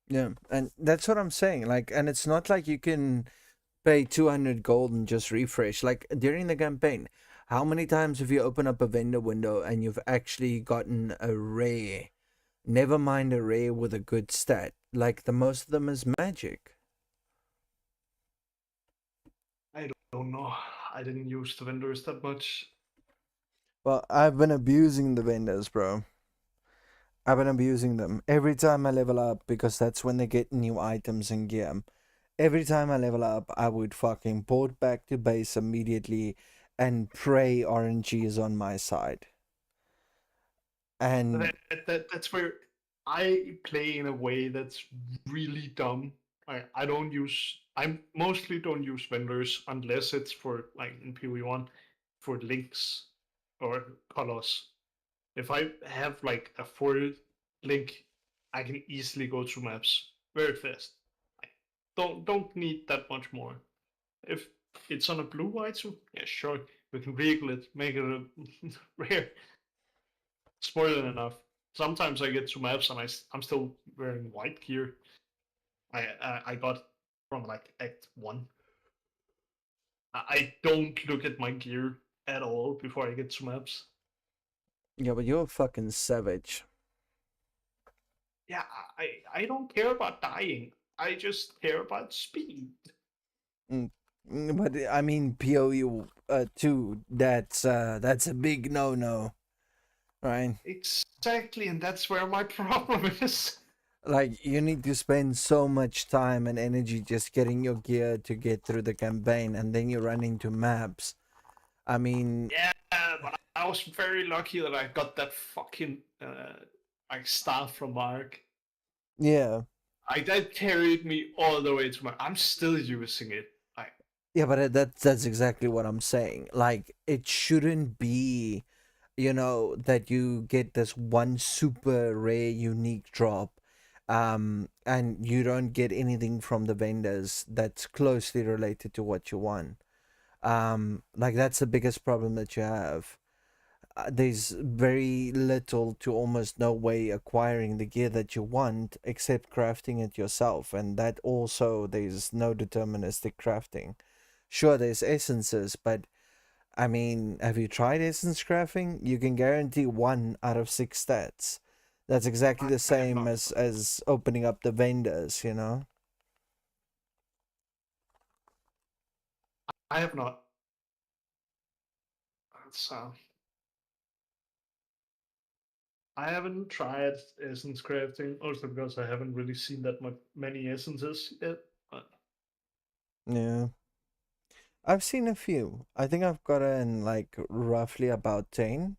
Yeah, and that's what I'm saying. Like, and it's not like you can pay 200 gold and just refresh. Like during the campaign, how many times have you opened up a vendor window and you've actually gotten a rare? Never mind a rare with a good stat. Like the most of them is magic. I don't know. I didn't use the vendors that much. Well, I've been abusing the vendors, bro. I've been abusing them every time I level up, because that's when they get new items and gear. Every time I level up, I would fucking port back to base immediately and pray RNG is on my side. And That's where I play in a way that's really dumb. I don't use. I mostly don't use vendors unless it's for like in PoE1 for links or colors. If I have like a full link, I can easily go through maps very fast. I don't need that much more. If it's on a blue item, yeah, sure, we can wriggle it, make it a rare. It's more than enough. Sometimes I get to maps and I'm still wearing white gear. I got from like Act 1. I don't look at my gear at all before I get to maps. Yeah, but you're a fucking savage. Yeah, I don't care about dying. I just care about speed. Mm, but I mean, PoE2, that's a big no-no, right? Exactly, and that's where my problem is. Like, you need to spend so much time and energy just getting your gear to get through the campaign, and then you run into maps. I mean, Yeah, but I was very lucky that I got that fucking like staff from Mark. yeah. That carried me all the way to my. I'm still using it. Yeah, but that's exactly what I'm saying. Like, it shouldn't be, that you get this one super rare unique drop, and you don't get anything from the vendors that's closely related to what you want. Like, that's the biggest problem that you have. There's very little to almost no way acquiring the gear that you want except crafting it yourself, and that also there's no deterministic crafting. Sure, there's essences, but I mean, have you tried essence crafting? You can guarantee 1 out of 6 stats. That's exactly the I have same not. as opening up the vendors. I have not. So I haven't tried essence crafting, also because I haven't really seen that many essences yet. But Yeah. I've seen a few. I think I've gotten like roughly about 10.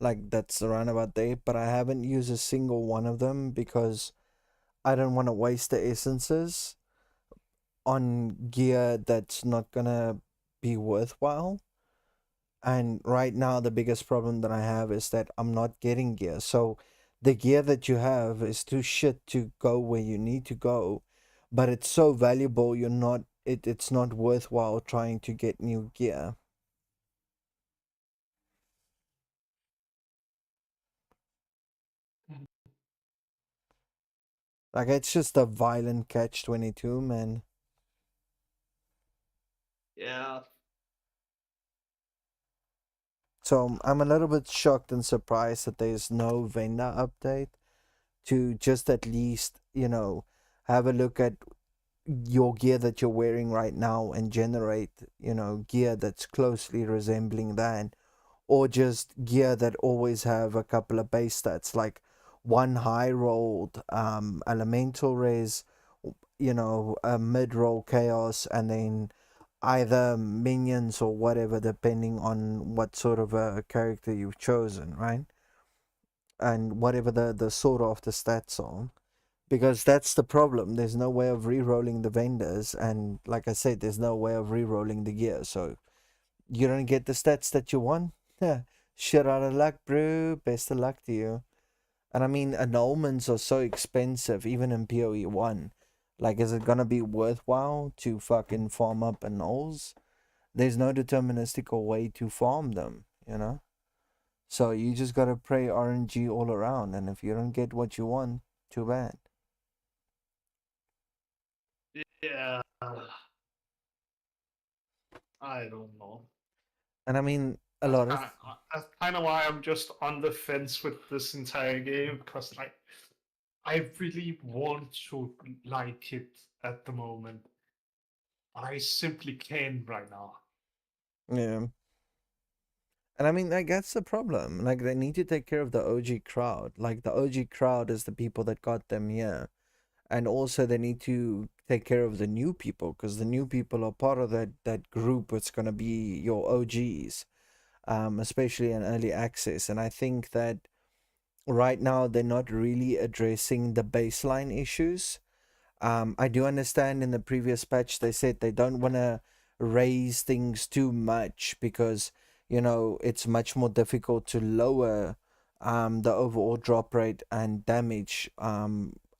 Like, that's around about there, but I haven't used a single one of them because I don't want to waste the essences on gear that's not gonna be worthwhile. And right now, the biggest problem that I have is that I'm not getting gear. So the gear that you have is too shit to go where you need to go, but it's so valuable, it's not worthwhile trying to get new gear. Like, it's just a violent catch-22, man. yeah, So I'm a little bit shocked and surprised that there's no vendor update to just at least, have a look at your gear that you're wearing right now and generate, gear that's closely resembling that, or just gear that always have a couple of base stats, like one high rolled elemental res, a mid roll chaos, and then either minions or whatever, depending on what sort of a character you've chosen, right? And whatever the sort of the stats are, because that's the problem. There's no way of re-rolling the vendors, and like I said, there's no way of re-rolling the gear. So you don't get the stats that you want. Yeah, shit out of luck, bro. Best of luck to you. And I mean, annulments are so expensive, even in PoE1. Like, is it gonna be worthwhile to fucking farm up annuls? There's no deterministic way to farm them. So you just gotta pray RNG all around, and if you don't get what you want, too bad. yeah. I don't know. And I mean, a That's lot of kind of that's kind of why I'm just on the fence with this entire game, because I really want to like it at the moment. I simply can't right now. yeah. And I mean, like, that's the problem. Like, they need to take care of the OG crowd. Like, the OG crowd is the people that got them here. And also, they need to take care of the new people, because the new people are part of that group that's going to be your OGs, especially in early access. And I think that right now, they're not really addressing the baseline issues. I do understand in the previous patch they said they don't want to raise things too much because it's much more difficult to lower the overall drop rate and damage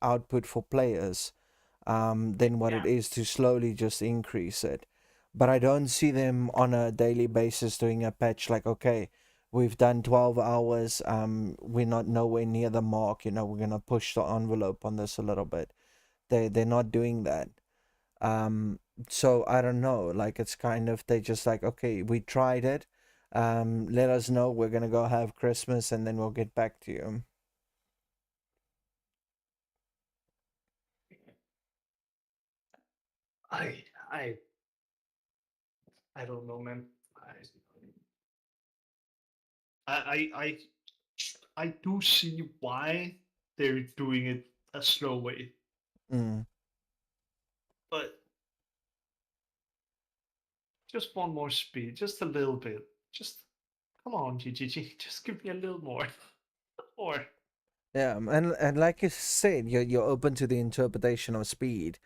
output for players than what Yeah, it is to slowly just increase it. But I don't see them on a daily basis doing a patch like, okay, we've done 12 hours, we're not nowhere near the mark, we're gonna push the envelope on this a little bit. they're not doing that. So I don't know, like it's kind of they just like, okay, we tried it, let us know, we're gonna go have Christmas and then we'll get back to you. I I I don't know, man. I do see why they're doing it a slow way, Mm. but just one more speed, just a little bit. Just come on, GGG, just give me a little more, or Yeah, and like you said, you're open to the interpretation of speed.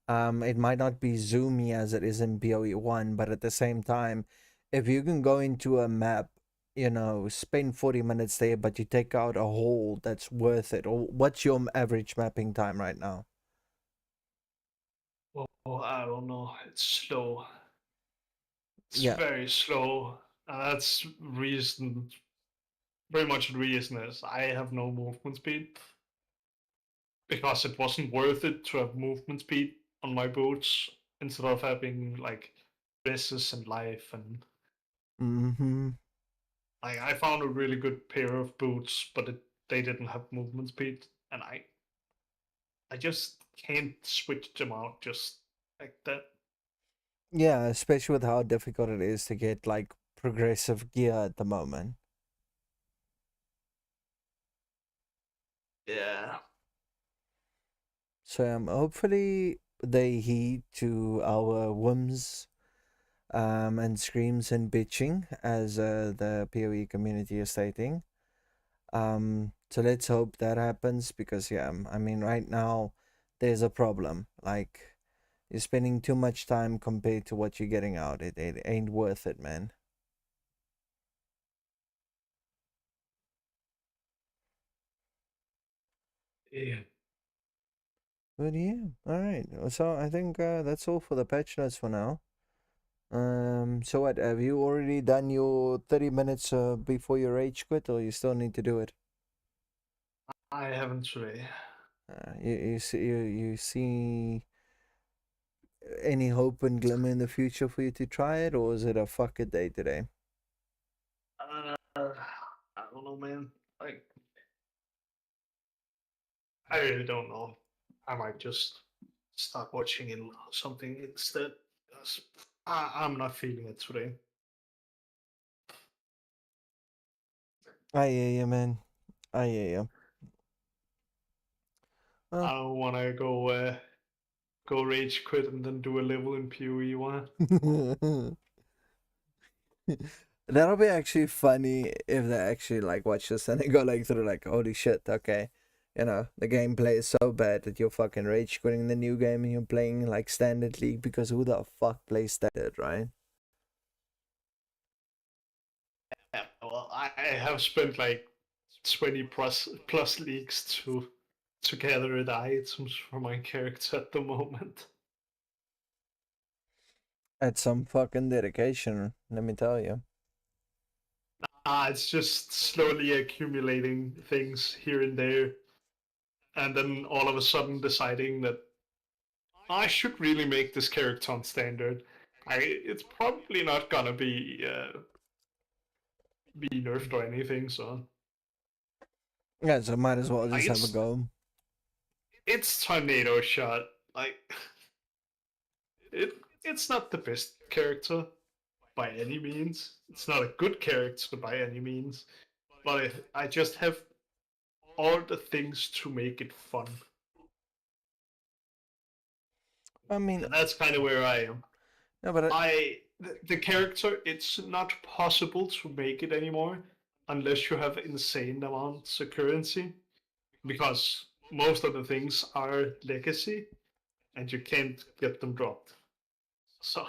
It might not be zoomy as it is in PoE1, but at the same time, if you can go into a map, you know, spend 40 minutes there, but you take out a hole that's worth it. Or what's your average mapping time right now? oh, I don't know. It's slow. It's Yeah. very slow. That's reason. Very much the reason is I have no movement speed because it wasn't worth it to have movement speed on my boots instead of having like dresses and life and Mm-hmm. I found a really good pair of boots, but they didn't have movement speed, and I just can't switch them out just like that. Yeah, especially with how difficult it is to get like progressive gear at the moment. Yeah. So hopefully they heed to our whims and screams and bitching, as the PoE community is stating. So let's hope that happens because yeah, I mean right now there's a problem. Like you're spending too much time compared to what you're getting out. It ain't worth it, man. Yeah. But yeah, all right. So I think that's all for the patch notes for now. So what, have you already done your 30 minutes before your rage quit, or you still need to do it? I haven't today. You see any hope and glimmer in the future for you to try it, or is it a fuck it day today? I don't know, man. Like, I really don't know. I might just start watching in something instead. 'Cause I'm not feeling it today. I hear you, man. I hear you. I Well, don't want to go rage quit and then do a level in PoE1. that'll be actually funny if they actually like watch this and they go like through like, holy shit, okay. You know, the gameplay is so bad that you're fucking rage quitting the new game and you're playing like standard league because who the fuck plays standard, right? Yeah, well, I have spent like 20 plus leagues to gather the items for my character at the moment. That's some fucking dedication, let me tell you. It's just slowly accumulating things here and there, and then all of a sudden deciding that I should really make this character on standard. It's probably not gonna be nerfed or anything, so Yeah, so might as well I just have a guess go. it's tornado shot. Like it, it's not the best character by any means. It's not a good character by any means, but I just have all the things to make it fun, I mean, and that's kind of where I am. no, but The character, it's not possible to make it anymore unless you have insane amounts of currency, because most of the things are legacy and you can't get them dropped. So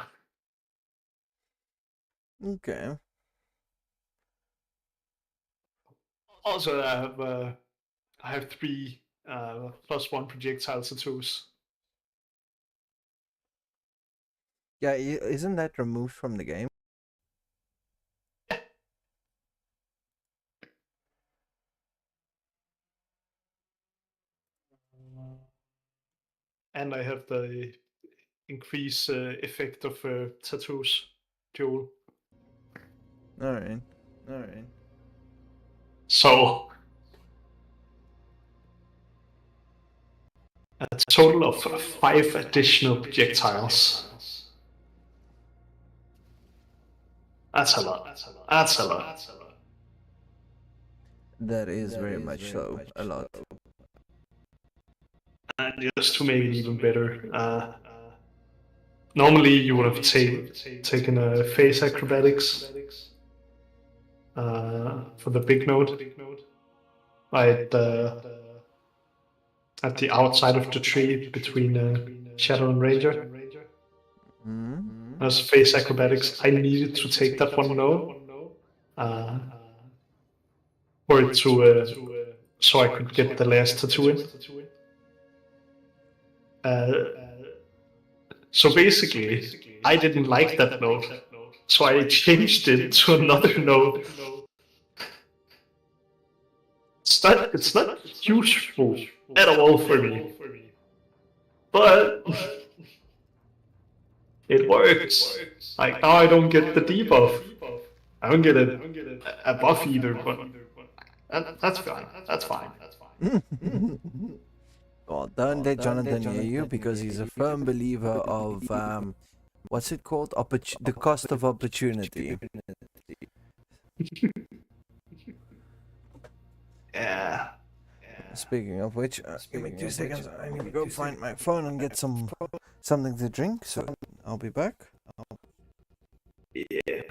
okay. also I have three +1 projectiles to choose. Yeah, isn't that removed from the game? and I have the increase effect of tattoos dual. Alright. So a total of 5 additional projectiles. That's a lot. That's a lot. That is very much so. A lot. And just to make it even better, normally you would have taken a face acrobatics for the big node at the outside of the tree between Shadow and Ranger. As face acrobatics, I needed to take that one node for it to so I could get the last tattoo in. So basically, I didn't like that node, so I changed it to another node. It's not useful at all for me, but it works. Like now, I don't get the debuff. I don't get a buff either, but that's fine. That's fine. Well, don't let Jonathan hear you because he's a firm believer of what's it called? The cost of opportunity. Yeah. Speaking of which, give me 2 seconds. I need to go find my phone and get something to drink. So I'll be back. Yeah.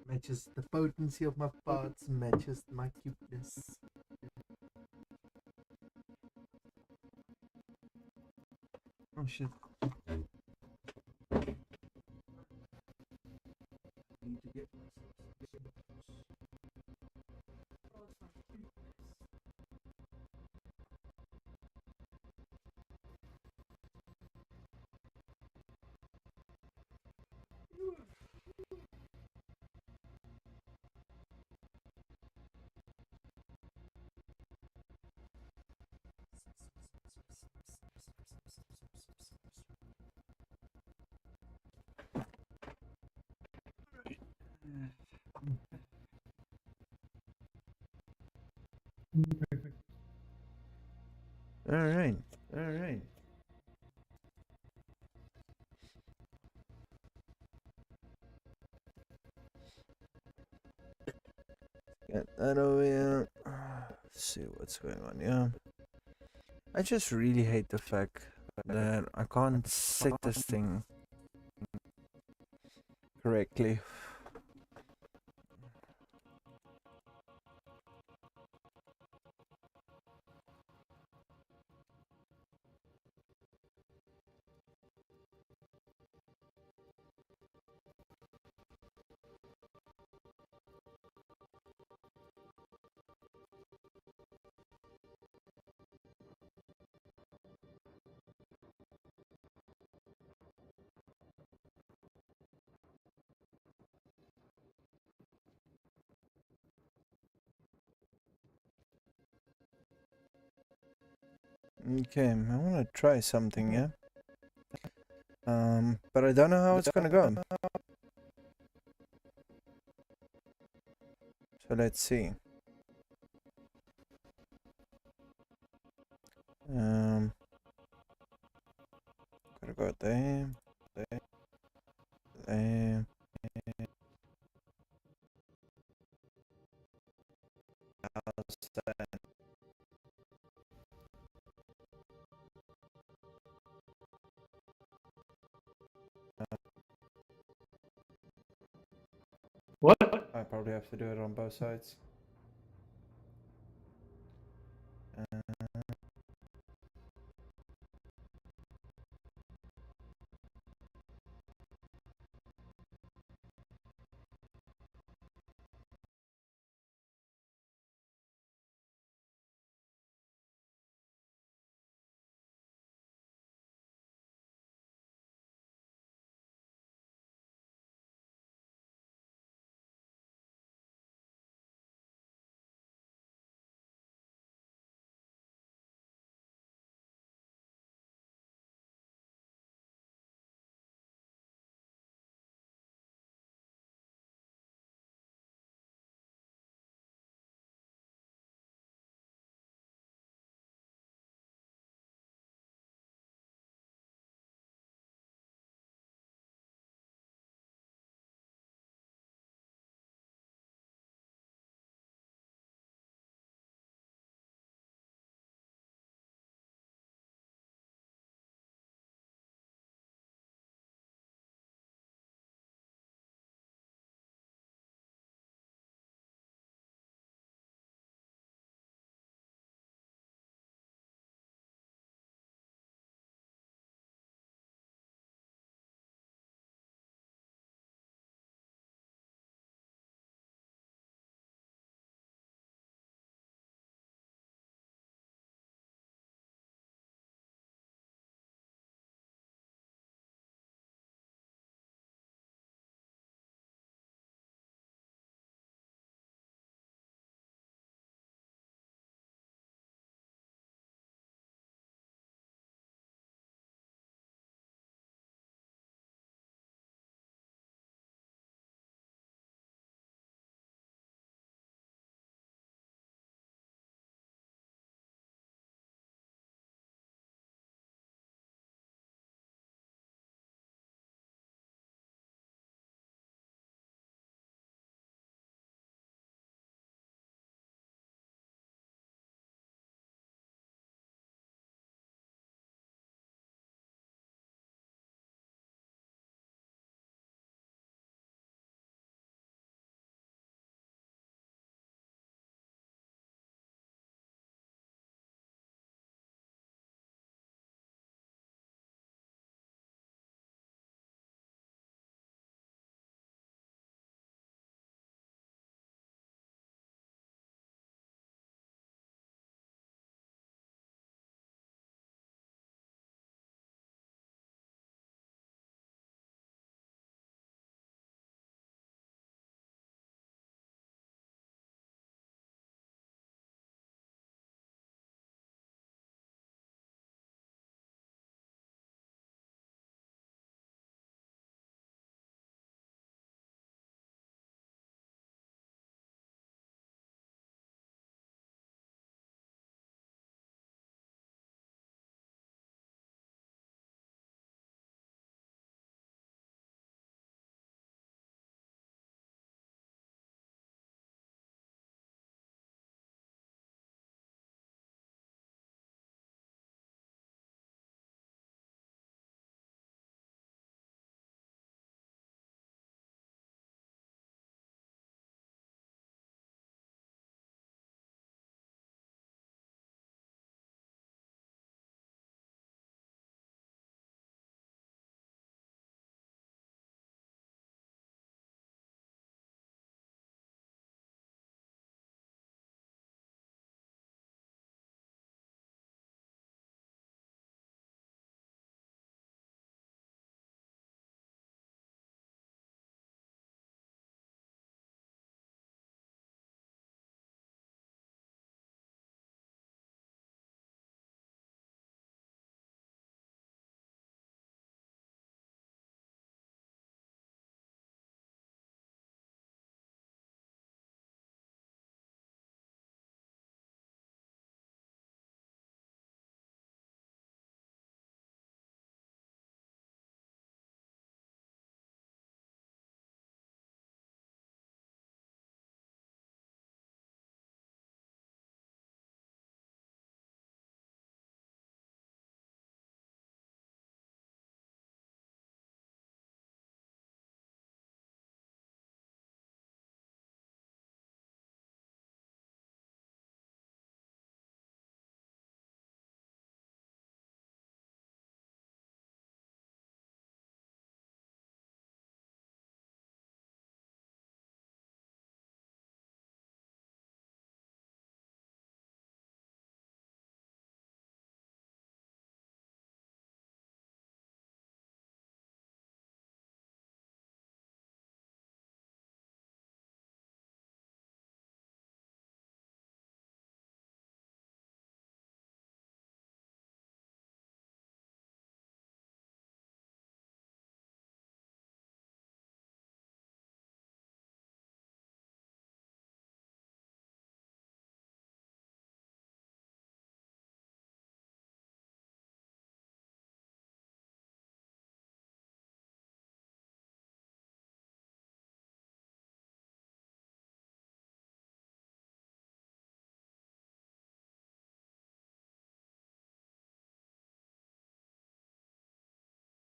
Matches the potency of my parts, matches my cuteness. Oh shit. Need to get myself Get that over here. See what's going on here. I just really hate the fact that I can't set this thing correctly. Okay, I want to try something, yeah? But I don't know how it's gonna go. So let's see. Gotta go there, there, there. How's that? What? I probably have to do it on both sides.